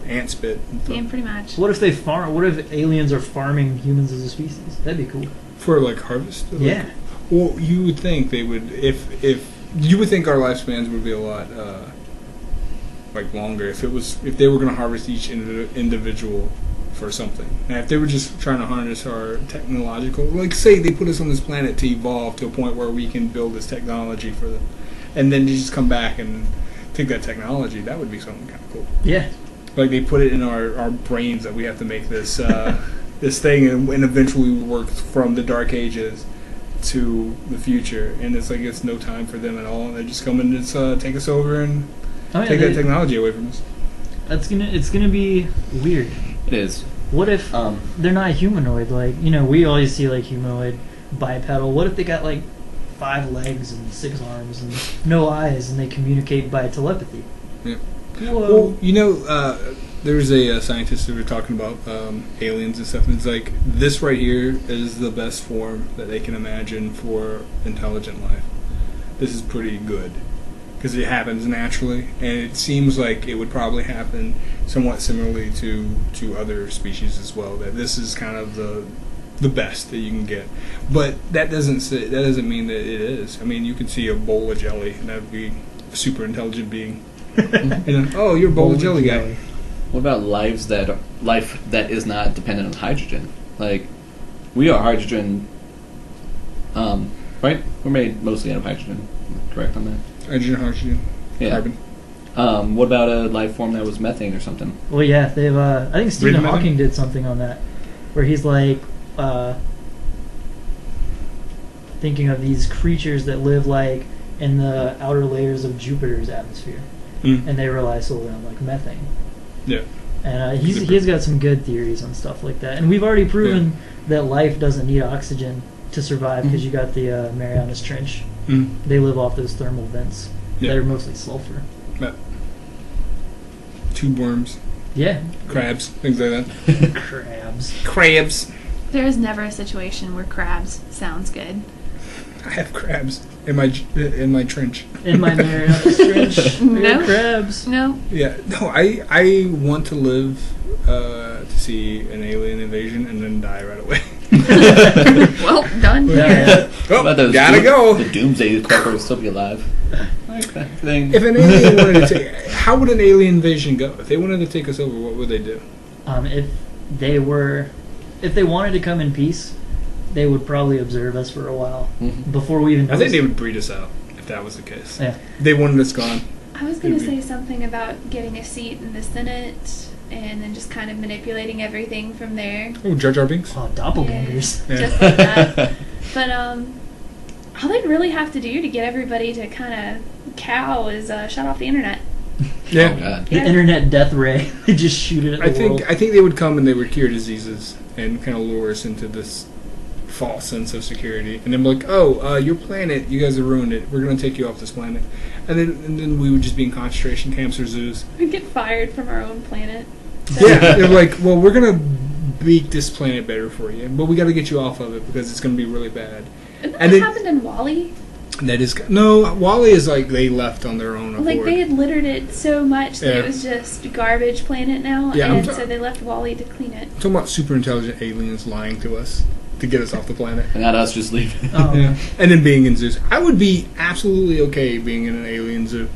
ant spit. And stuff. Yeah, pretty much. What if they farm? What if aliens are farming humans as a species? That'd be cool. For like harvest? Like, Yeah. well, you would think they would, if you would think our lifespans would be a lot like longer if they were going to harvest each individual for something. Now, if they were just trying to harness our technological, like say they put us on this planet to evolve to a point where we can build this technology for them, and then you just come back and take that technology, that would be something kind of cool. Yeah. Like they put it in our brains that we have to make this this thing, and eventually we work from the dark ages to the future, and it's like it's no time for them at all, and they just come and just take us over and Oh, yeah, take that technology away from us. it's gonna be weird. It is. What if they're not humanoid? Like, you know, we always see like humanoid bipedal. What if they got like 5 legs and 6 arms and no eyes, and they communicate by telepathy? Yeah. Whoa. Well, you know, there's a scientist who were talking about aliens and stuff, and it's like this right here is the best form that they can imagine for intelligent life. This is pretty good because it happens naturally, and it seems like it would probably happen somewhat similarly to other species as well. That this is kind of the best that you can get, but that doesn't mean that it is. I mean, you can see a bowl of jelly, and that would be a super intelligent being. And, oh, you're a bowl of jelly guy. What about life that is not dependent on hydrogen? Like, we are hydrogen, right? We're made mostly out of hydrogen. Correct on that? Hydrogen, Yeah. carbon. What about a life form that was methane or something? Well, yeah, they've. I think Stephen Rhythm? Hawking did something on that, where he's like thinking of these creatures that live like in the outer layers of Jupiter's atmosphere, and they rely solely on like methane. Yeah. And he's got some good theories on stuff like that. And we've already proven that life doesn't need oxygen to survive because you got the Marianas Trench. They live off those thermal vents that are mostly sulfur. Tube worms, Yeah. crabs, things like that. Crabs. There is never a situation where crabs sounds good. I have crabs in my trench. In my Marianas Trench, No. there are crabs. No. Yeah, no, I want to live to see an alien invasion and then die right away. Well, done. Yeah. Oh, What about gotta go. The Doomsday Clocker will still be alive. Like that thing. If an alien wanted to take, how would an alien invasion go? If they wanted to take us over, what would they do? If they wanted to come in peace, they would probably observe us for a while Mhm. before we even. I think they noticed. would breed us out if that was the case. Yeah. They wanted us gone. I was going to Maybe. say something about getting a seat in the Senate and then just kind of manipulating everything from there. Oh, Jar Jar Binks. Oh, doppelgangers. Yeah. Just like that. But all they'd really have to do to get everybody to kind of cow is shut off the internet. Yeah. Oh, God. The Yeah. internet death ray. They just shoot it at the world. I think they would come and they would cure diseases and kind of lure us into this false sense of security, and then be like, oh, your planet, you guys have ruined it. We're going to take you off this planet, and then we would just be in concentration camps or zoos. We'd get fired from our own planet. Yeah, they're like, well, we're going to make this planet better for you, but we got to get you off of it because it's going to be really bad. Isn't that And what then- happened in Wall-E? That is no. Wally is like they left on their own accord. Like they had littered it so much that Yeah. it was just garbage planet now, Yeah, I'm and ta- so they left Wall-E to clean it. I'm talking about super intelligent aliens lying to us to get us off the planet. And not us just leaving. Oh, Yeah. And then being in zoos. I would be absolutely okay being in an alien zoo.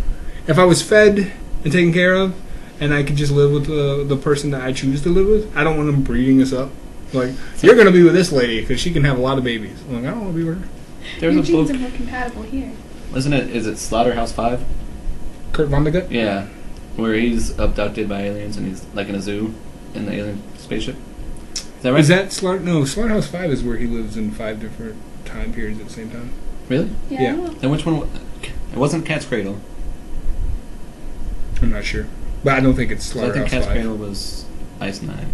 If I was fed and taken care of, and I could just live with the person that I choose to live with, I don't want them breeding us up. Like, you're going to be with this lady because she can have a lot of babies. I'm like, I don't want to be with her. There's Your a genes book. are more compatible here. Isn't it? Is it Slaughterhouse 5? Kurt Vonnegut? Yeah. Where he's abducted by aliens and he's like in a zoo in the alien spaceship. Is that right? Is that Slaughterhouse 5 is where he lives in 5 different time periods at the same time. Really? Yeah. Yeah. I don't know. Then which one? It wasn't Cat's Cradle. I'm not sure. But I don't think it's So I think Slaughterhouse Cat's 5. Cradle was Ice Nine.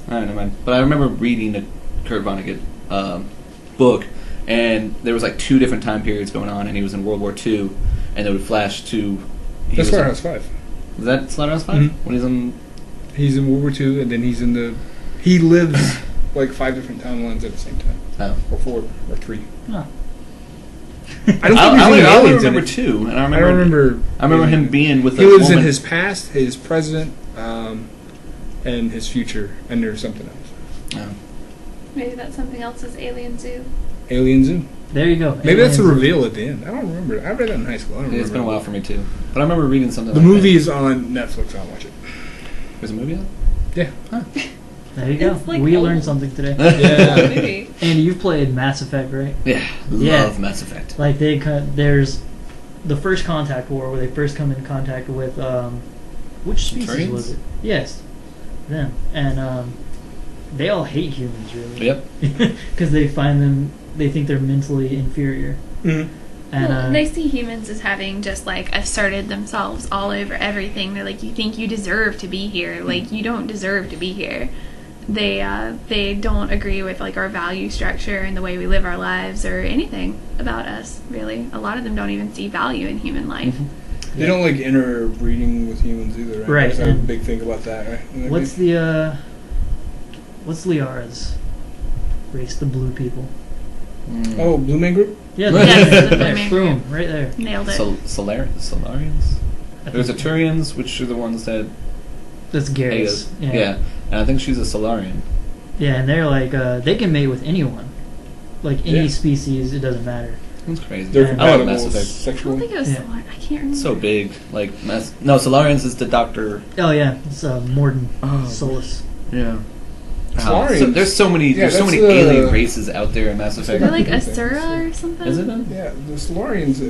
Alright, never mind. But I remember reading the Kurt Vonnegut book, and there was like 2 different time periods going on, and he was in World War II, and they would flash to... That's Slaughterhouse 5. Was that Slaughterhouse 5? Mhm. When he's in... He's in World War II, and then he's in the... He lives like 5 different timelines at the same time. Oh. Or 4, or 3. Huh. I don't think I there's any only aliens in remember it. 2, and I remember him being with He a lives in woman. his past, his present, and his future, and there's something else. Oh. Maybe that's something else as Alien Zoo. Alien Zoo. There you go. Maybe that's a Aliens. reveal at the end. I don't remember. I read that in high school. I don't It's remember. been a while for me too, but I remember reading something. The like movie that. is on Netflix. I'll watch it. There's a movie out. Yeah. There you go. It's like we old. learned something today. Yeah. Maybe. Andy, you've played Mass Effect, right? Yeah, Yeah. love Mass Effect. Like there's the first Contact War where they first come in contact with which species Turians? was it? Yes, them, and they all hate humans really. Yep. Because they think they're mentally inferior, Mhm. and Well, they see humans as having just like asserted themselves all over everything. They're like, you think you deserve to be here? Like, you don't deserve to be here. They don't agree with like our value structure and the way we live our lives or anything about us. Really, a lot of them don't even see value in human life. They don't like interbreeding with humans either, right? Right, There's a and big thing about that, right? In that what's game? what's Liara's race? The blue people. Mm. Oh, Blue Man Group? Yeah, Yes, there, the Blue there, Man boom, Group. right there. Nailed it. Solarians. I There's the think Turians, which are the ones that that's Gary's. Yeah, and I think she's a Solarian. Yeah, and they're like, they can mate with anyone. Like any Yeah. species, it doesn't matter. That's crazy. They're Yeah. I love compatible Mass Effect. I don't sexually. think it was Yeah. Solar. I can't remember. So big, like Solarians is the Doctor. Oh yeah, it's Morden Oh. Solus. Yeah. Solarians. There's so many. Yeah, There's so that's many the- alien races out there in Mass Effect. They're like Yeah. Asura or something. Is it them? Yeah, the Solarians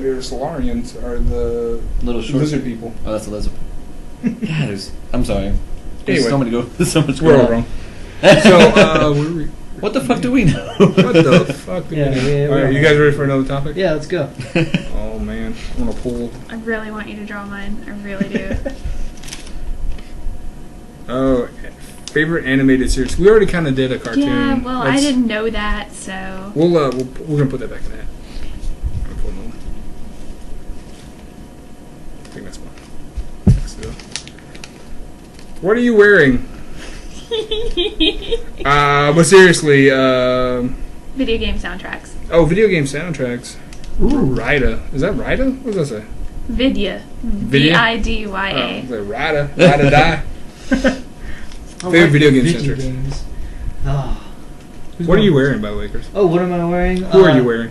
are the Little short lizard people. Oh, that's Elizabeth. Yeah, I'm sorry. There's Anyway. so many There's so much We're going all on. wrong. So, where were we? What the fuck do we know? What the fuck? Yeah, All right, you guys ready for another topic? Yeah, let's go. Oh man, I'm gonna pull. I really want you to draw mine. I really do. Oh, favorite animated series. We already kind of did a cartoon. Yeah, well, I Let's- didn't know that, so. we're gonna put that back in that. I'm gonna pull another one. I think that's one. Next to it. What are you wearing? But seriously, Video game soundtracks. oh, video game soundtracks. Ooh, Rida. Is that Rida? What does that say? Vidya. Vidya? Vidya. It's like Rida. Rida die. I Favorite video game soundtracks. games. Oh. What are you wearing, by the way, Chris? Oh, what am I wearing? Who are you wearing?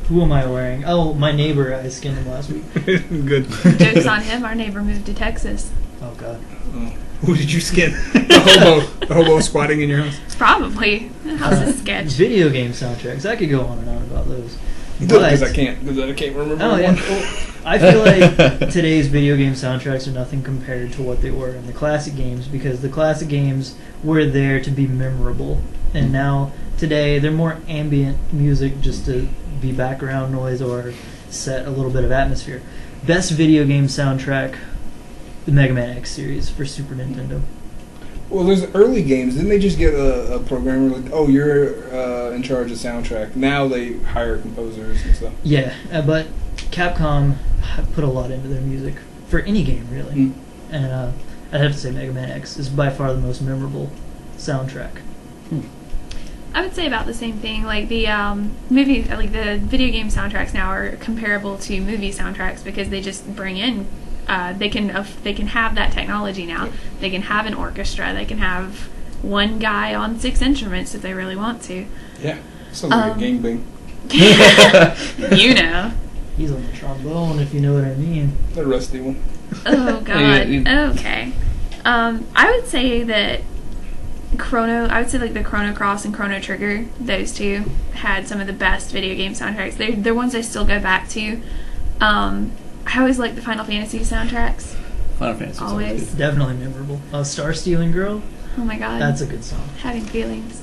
Who am I wearing? Oh, my neighbor. I skinned him last week. Good. Joke's on him. Our neighbor moved to Texas. Oh God. Oh. Who did you skin? The hobo squatting in your house? Probably. That house is sketch. Video game soundtracks. I could go on and on about those. Because I can't remember. Oh yeah. one. Well, I feel like today's video game soundtracks are nothing compared to what they were in the classic games, because the classic games were there to be memorable, and now today they're more ambient music just to be background noise or set a little bit of atmosphere. Best video game soundtrack, the Mega Man X series for Super Nintendo. Well, there's early games. Didn't they just get a programmer like, oh, you're in charge of soundtrack? Now they hire composers and stuff. Yeah, but Capcom put a lot into their music for any game really, Mm. and I'd have to say Mega Man X is by far the most memorable soundtrack. I would say about the same thing. Like the movie, like the video game soundtracks now are comparable to movie soundtracks because they just bring in. They can have that technology now. They can have an orchestra. They can have one guy on 6 instruments if they really want to. Yeah, sounds like a gangbang. You know. He's on the trombone, if you know what I mean. The rusty one. Oh God. Okay. I would say that I would say like the Chrono Cross and Chrono Trigger. Those two had some of the best video game soundtracks. They're ones I still go back to. I always like the Final Fantasy soundtracks. Final Fantasy. Always. Definitely memorable. Star Stealing Girl. Oh my god. That's a good song. Having feelings.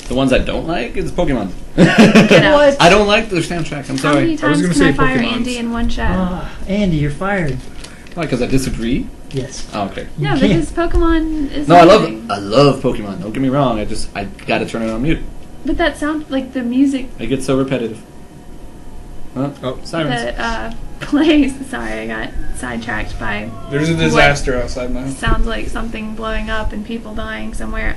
The ones I don't like is Pokemon. Get out. What? I don't like their soundtrack. I'm How many sorry. times gonna can I say fire Pokemons. Andy in one show? Andy, you're fired. Why? Because I disagree. Yes. Oh, okay. No, You can't. because Pokemon is No, I amazing. love Pokemon. Don't get me wrong. I gotta turn it on mute. But that sound like the music It gets so repetitive. Huh? Oh. Sirens. that plays. Sorry, I got sidetracked by. There's a disaster outside my house. Sounds like something blowing up and people dying somewhere.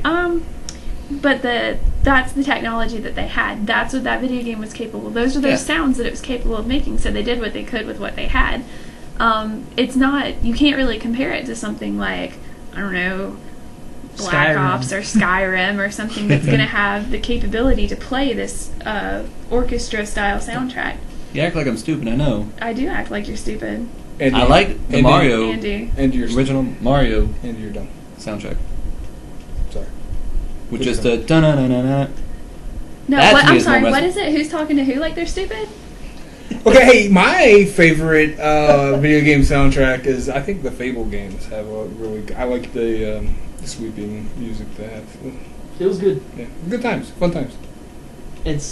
But that's the technology that they had. That's what that video game was capable of. Those are those sounds that it was capable of making. So they did what they could with what they had. It's not. You can't really compare it to something like, I don't know, Black Skyrim. Ops or Skyrim or something that's going to have the capability to play this orchestra style soundtrack. You act like I'm stupid. I know. I do act like you're stupid, Andy, I like the Andy, Mario Andy. Andy, you're original Mario Andy, you're dumb. soundtrack Sorry. with Please just don't. a dun dun dun dun. No, That what, to me I'm is more sorry. What wrestling. is it? Who's talking to who? Like they're stupid? Okay, hey, my favorite video game soundtrack is, I think the Fable games have a really. I like the sweeping music they have. It was good. Yeah, good times, fun times. It's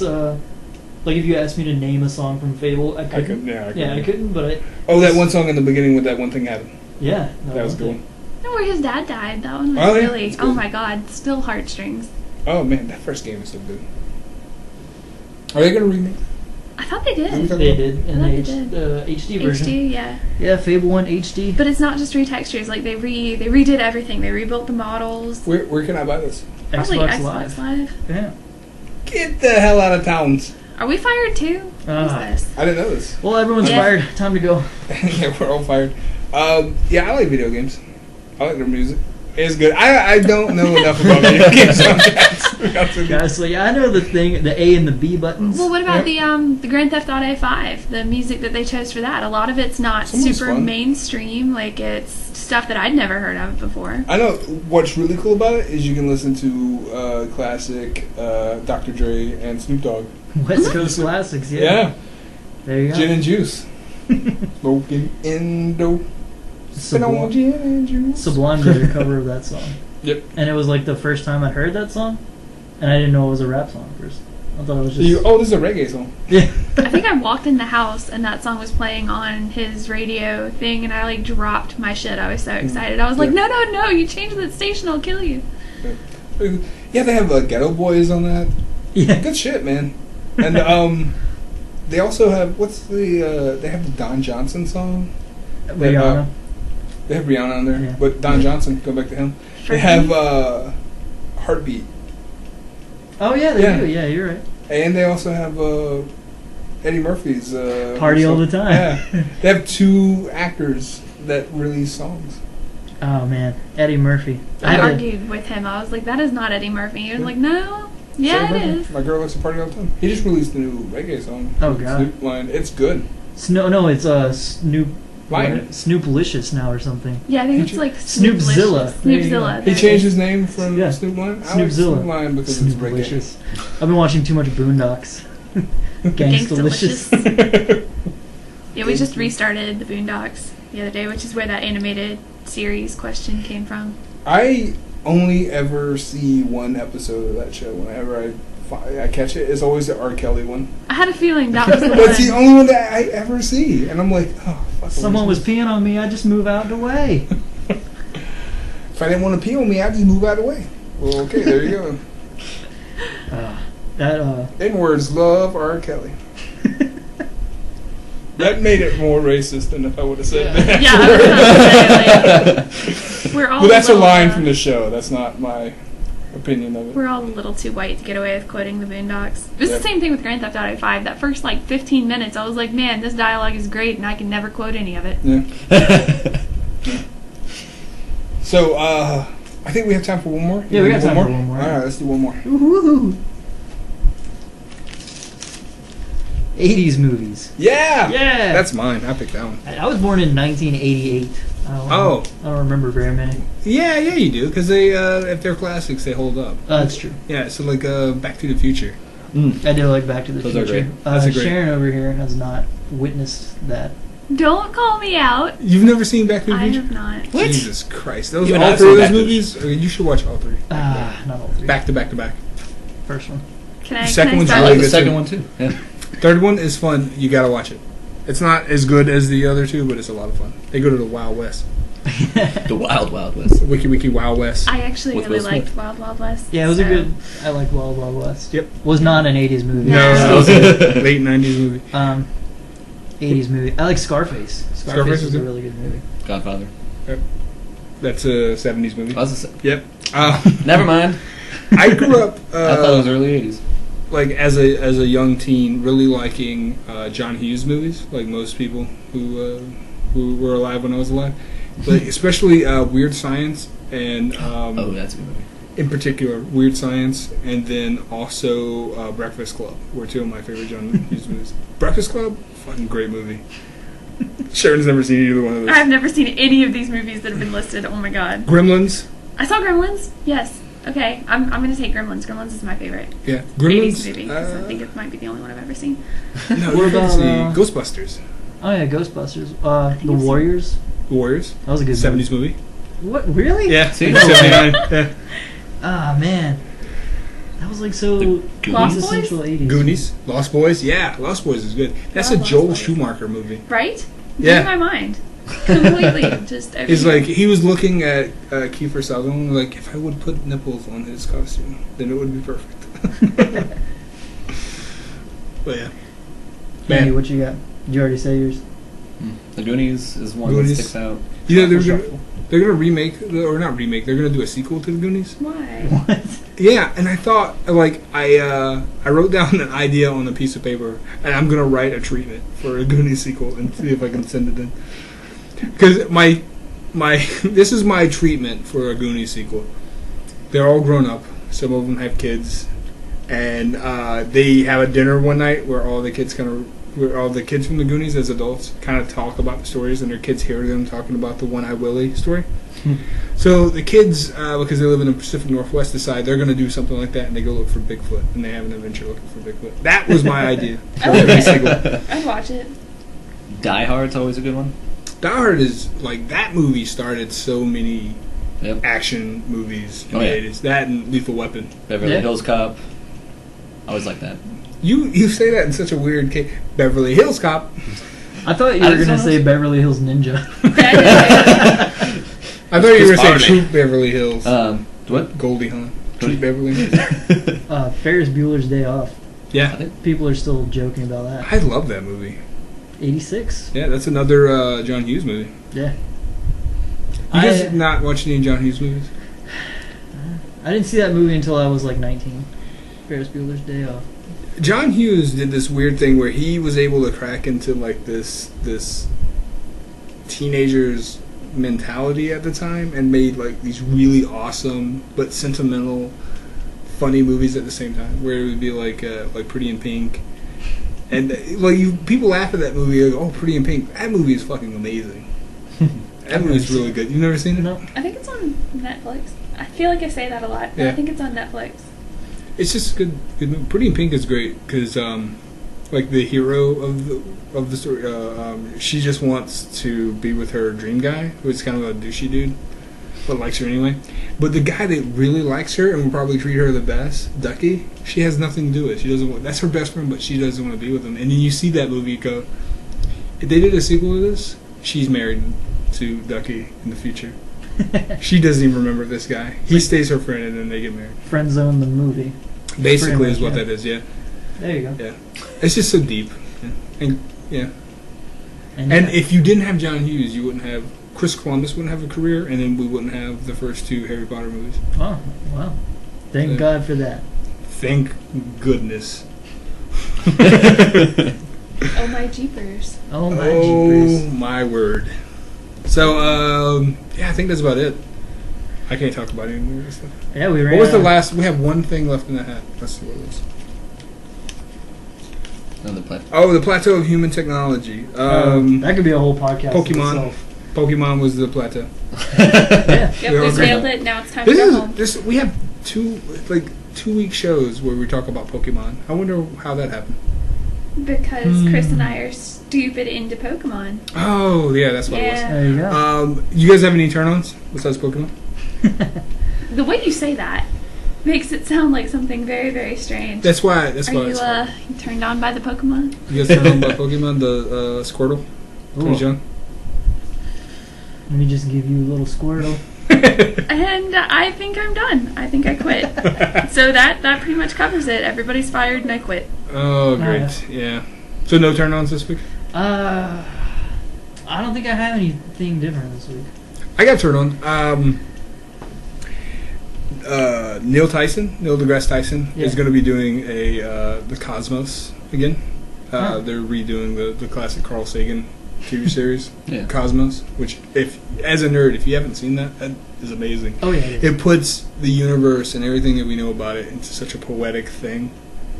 like if you asked me to name a song from Fable, I couldn't. couldn't, yeah, I couldn't. I couldn't. But Oh, that one song in the beginning with that one thing happened. yeah, That was a good one. No, where his dad died. That one was Oh, yeah, really. it's good. Oh my god, still heartstrings. Oh man, that first game is so good. Are they gonna remake? I thought they did. They did in I the thought they HD version. HD, yeah. Yeah, Fable 1 HD. But it's not just retextures. Like they redid everything. They rebuilt the models. Where can I buy this? Probably Xbox Xbox Live. Live. Yeah. Get the hell out of towns. Are we fired too? What is Ah. this? I didn't know this. Well, everyone's Yeah. fired. Time to go. Yeah, we're all fired. Yeah, I like video games. I like their music. It's good. I don't know enough about video games. Guys, so yeah, I know the A and the B buttons. Well, what about Yeah. the Grand Theft Auto 5? The music that they chose for that. A lot of it's not Some of it's super fun. mainstream. Like it's stuff that I'd never heard of before. I know what's really cool about it is you can listen to classic Dr. Dre and Snoop Dogg. West Coast classics. Yeah. Yeah. There you go. Gin and juice. Smoking Indo. Spin on gin and juice. Sublime did a cover of that song. Yep. And it was like the first time I heard that song, and I didn't know it was a rap song at first. I thought it was just. Oh, this is a reggae song. Yeah. I think I walked in the house and that song was playing on his radio thing, and I like dropped my shit. I was so excited. I was like, Yeah. no! You change that station, I'll kill you. Yeah, they have Ghetto Boys on that. Yeah. Good shit, man. And they also have they have the Don Johnson song. Rihanna. They have Rihanna on there, Yeah. but Don Johnson, go back to him. For They have me? Heartbeat, Oh yeah, they Yeah. do. Yeah, you're right. and they also have Eddie Murphy's Party all song. the time. Yeah, they have two actors that release songs. Oh man, Eddie Murphy. I had a- argued with him. I was like, that is not Eddie Murphy. He was like, no. Yeah, Same it thing. is. My girl likes to party all the time. He just released a new reggae song. Oh, God. Snoop line. It's good. No, it's Snoop. Lion. Snoopalicious now or something. Yeah, I think it's like Snoopzilla. Snoopzilla. There you go. Snoopzilla. He changed his name from Yeah. Snoop Lion. I like Snoopzilla. Snoop Lion because it's reggae. Snoopalicious. I've been watching too much Boondocks. Gangstalicious. Gangstalicious. Yeah, we just restarted the Boondocks the other day, which is where that animated series question came from. I only ever see one episode of that show. Whenever I catch it, it's always the R. Kelly one. I had a feeling that was the That's the one. only one that I ever see, and I'm like, oh, fuck. Someone was peeing on me. I just move out the way. If I didn't want to pee on me, I'd just move out of the way. Well, okay, there you go. In words, love R. Kelly. That made it more racist than if I would have said that. Yeah, I was about to say, like, we're all Well, that's a little, line from the show. That's not my opinion of it. We're all a little too white to get away with quoting the Boondocks. It was Yep. the same thing with Grand Theft Auto 5. That first, 15 minutes, I was like, man, this dialogue is great, and I can never quote any of it. Yeah. So, I think we have time for one more. Yeah, we You got wanna time do for one more. All right, let's do one more. Woohoo! 80s movies. Yeah! Yeah! That's mine. I picked that one. I was born in 1988. Oh. I don't remember very many. Yeah, you do, because they, if they're classics, they hold up. That's true. Yeah, so Back to the Future. I do like Back to the Those are Future. great. Those are great. Sharon over here has not witnessed that. Don't call me out. You've never seen Back to the I Future? have not. What? Jesus Christ! Those Even all I've three of seen those Back to the movies. You should watch all three. Not all three. Back to back to back. First one. Can Second I one's I start? like really the good second too. one too. Yeah. Third one is fun. You gotta watch it. It's not as good as the other two, but it's a lot of fun. They go to the Wild West. The Wild Wild West. Wiki Wild West. I actually With really Will Smith. liked Wild Wild West. Yeah, it was a so- good. I like Wild Wild West. Yep. Was not an 80s movie. No, it was a late 90s movie. 80s movie. I like Scarface. Scarface is was a good. really good movie. Godfather. That's a 70s movie. I was Yep. Never mind. I grew up I thought it was early 80s. like as a young teen, really liking John Hughes movies, like most people who were alive when I was alive. But especially Weird Science and Oh, that's a good movie. in particular Weird Science, and then also Breakfast Club were two of my favorite John Hughes movies. Breakfast Club, fucking great movie. Sharon's never seen either one of those. I've never seen any of these movies that have been listed. Oh my god. Gremlins, I saw Gremlins. Yes. Okay. I'm gonna take Gremlins. Gremlins is my favorite yeah, 80s Gremlins. movie. 'Cause I think it might be the only one I've ever seen. No, What you about, about Ghostbusters? Oh yeah, Ghostbusters. think The I've seen- Warriors. Warriors, That was a good 70s movie. What? Really? Yeah, See? 79. Yeah. Ah man, that was like so The Goonies? Lost Boys? quintessential 80s. Goonies, Lost Boys. Yeah, Lost Boys is good. That's a Love Lost Joel Boys. Schumacher movie. Right? Yeah. Blew my mind. Completely. Just He's everything. like, he was looking at Kiefer Sutherland, like, if I would put nipples on his costume, then it would be perfect. But yeah. Andy, Man, what you got? Did you already say yours? The Goonies is one Goonies. that sticks out. you know, they're Shuffle. gonna remake, or not remake, they're gonna do a sequel to the Goonies. Why? What? Yeah, and I thought, like, I wrote down an idea on a piece of paper, and I'm gonna write a treatment for a Goonies sequel and see if I can send it in. Because my this is my treatment for a Goonies sequel. They're all grown up. Some of them have kids, and they have a dinner one night where all the kids from the Goonies as adults kind of talk about the stories, and their kids hear them talking about the One Eye Willie story. So the kids, because they live in the Pacific Northwest, decide they're going to do something like that, and they go look for Bigfoot, and they have an adventure looking for Bigfoot. That was my idea for I a like Goonies it. sequel. I'd watch it. Die Hard's always a good one. Die Hard is, like, that movie started so many Yep. action movies in Oh, the yeah. 80s. That and Lethal Weapon. Beverly Yeah. Hills Cop. I always like that. You say that in such a weird case. Beverly Hills Cop. I thought you I were didn't gonna know say this. Beverly Hills Ninja. I thought you were going to Chris say Farley. Troop Beverly Hills. What? Goldie Hawn. Troop Beverly Hills. Ferris Bueller's Day Off. Yeah. People are still joking about that. I love that movie. 86. Yeah, that's another John Hughes movie. Yeah. You guys I- not watch any John Hughes movies? I didn't see that movie until I was like 19. Ferris Bueller's Day Off. John Hughes did this weird thing where he was able to crack into like this teenager's mentality at the time and made like these really awesome but sentimental, funny movies at the same time. Where it would be like Pretty in Pink, and like people laugh at that movie. Like, oh, Pretty in Pink. That movie is fucking amazing. That movie's really good. You've never seen it? No. I think it's on Netflix. I feel like I say that a lot, but Yeah. I think it's on Netflix. It's just good movie. Pretty in Pink is great because, like the hero of the story, she just wants to be with her dream guy, who is kind of a douchey dude, but likes her anyway. But the guy that really likes her and will probably treat her the best, Ducky, she has nothing to do with. She doesn't want. That's her best friend, but she doesn't want to be with him. And then you see that movie, you go, if they did a sequel to this, she's married to Ducky in the future. She doesn't even remember this guy. He stays her friend, and then they get married. Friend Zone the movie. Basically, Pretty is much, what yeah. that is. Yeah. There you go. Yeah, it's just so deep, and yeah. And And if you didn't have John Hughes, you wouldn't have Chris Columbus wouldn't have a career, and then we wouldn't have the first two Harry Potter movies. oh wow, thank Yeah. God for that. Thank goodness. Oh my jeepers. Oh my Oh jeepers. my word. So yeah, I think that's about it. I can't talk about any more of this stuff. Yeah, we ran. What was the out. last? We have one thing left in the hat. Let's see what it is. Another play. Oh, the plateau of human technology. That could be a whole podcast. in Pokemon. itself. Pokemon was the plateau. Yeah. Yep, We all we agree. nailed it. Now it's time This to go is home. this. We have 2 week shows where we talk about Pokemon. I wonder how that happened. because Chris and I are stupid into Pokemon. Oh, yeah, that's what Yeah. There you go. it was. You guys have any turn-ons besides Pokemon? The way you say that makes it sound like something very, very strange. That's why Are it's you hard. turned on by the Pokemon? You guys turn on by Pokemon? The Squirtle? Ooh. John? Let me just give you a little Squirtle. And I think I'm done. I think I quit. So that pretty much covers it. Everybody's fired and I quit. Oh, great. Yeah. So no turn-ons this week? I don't think I have anything different this week. I got turned on. Neil deGrasse Tyson, is going to be doing the Cosmos again. They're redoing the classic Carl Sagan TV series, Cosmos. Which, as a nerd, if you haven't seen that is amazing. Oh yeah, it puts the universe and everything that we know about it into such a poetic thing.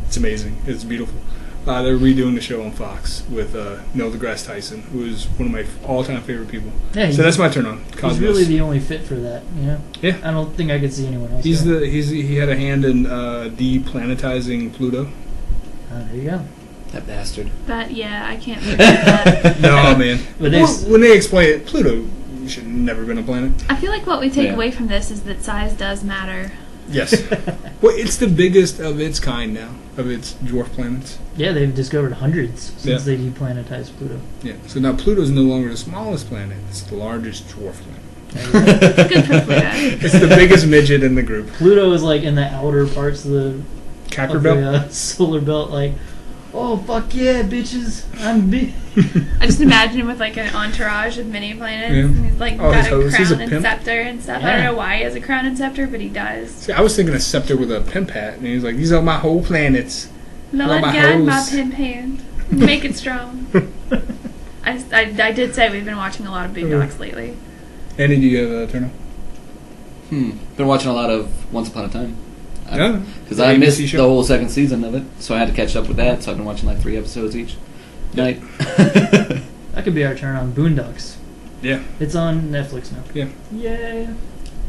It's amazing. It's beautiful. They're redoing the show on Fox with Neil deGrasse Tyson, who is one of my all-time favorite people. Yeah, so that's my turn on. Cosmos. He's really the only fit for that, you know? Yeah. I don't think I could see anyone else. He had a hand in deplanetizing Pluto. There you go. That bastard. I can't forget that. No, man. But when they explain it, Pluto should have never been a planet. I feel like what we take away from this is that size does matter. Yes. Well, it's the biggest of its kind now, of its dwarf planets. Yeah, they've discovered hundreds since they deplanetized Pluto. Yeah. So now Pluto's no longer the smallest planet; it's the largest dwarf planet. Good for Pluto. It's the biggest midget in the group. Pluto is like in the outer parts of the Kuiper belt. Solar belt. Like, oh fuck yeah, bitches! I'm big. I just imagine him with like an entourage of mini planets. Yeah. And he's like Oh, got his a host. He's a crown and pimp. scepter and stuff. I Yeah. don't know why he has a crown and scepter, but he does. See, I was thinking a scepter with a pimp hat, and he's like, "These are my whole planets." Lord my guide my hose. pimp hand. Make it strong. I did say we've been watching a lot of Boondocks lately. Andy, do you have a turn on? Been watching a lot of Once Upon a Time. Yeah. Because The I ABC missed the show? whole second season of it, so I had to catch up with that. So I've been watching like 3 episodes each night. That could be our turn on Boondocks. Yeah. It's on Netflix now. Yeah. Yay!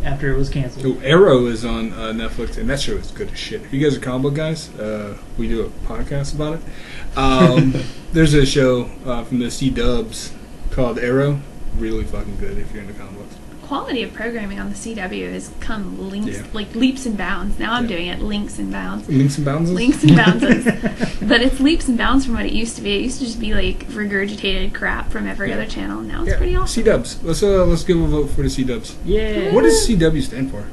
After it was canceled. So Arrow is on Netflix, and that show is good as shit. If you guys are comic book guys, we do a podcast about it. There's a show from the C-Dubs called Arrow. Really fucking good if you're into comic books. Quality of programming on the CW has come leaps and bounds. Now I'm doing it links and bounds. Links and bounds? Links and bounds. But it's leaps and bounds from what it used to be. It used to just be like regurgitated crap from every other channel. Now it's pretty awesome. C-Dubs. Let's give a vote for the C-Dubs. Yeah. What does CW stand for?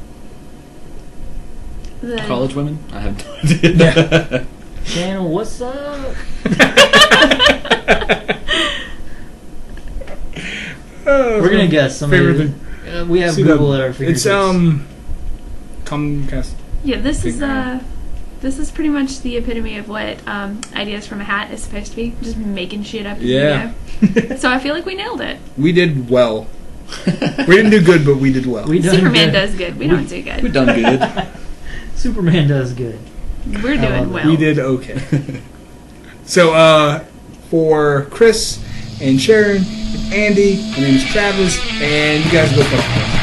The- College women? I have no idea. Channel, what's up? We're gonna guess somebody. Favorite thing. We have CW. Google at our fingertips. It's Comcast. Yeah, this is pretty much the epitome of what Ideas from a Hat is supposed to be. Just making shit up as you go. So I feel like we nailed it. We did well. We didn't do good, but we did well. We done Superman good. does good. We don't do good. We've done good. Superman does good. We're love doing it. well. We did okay. So, for Chris and Sharon and Andy, my name is Travis, and you guys go fuck yourselves.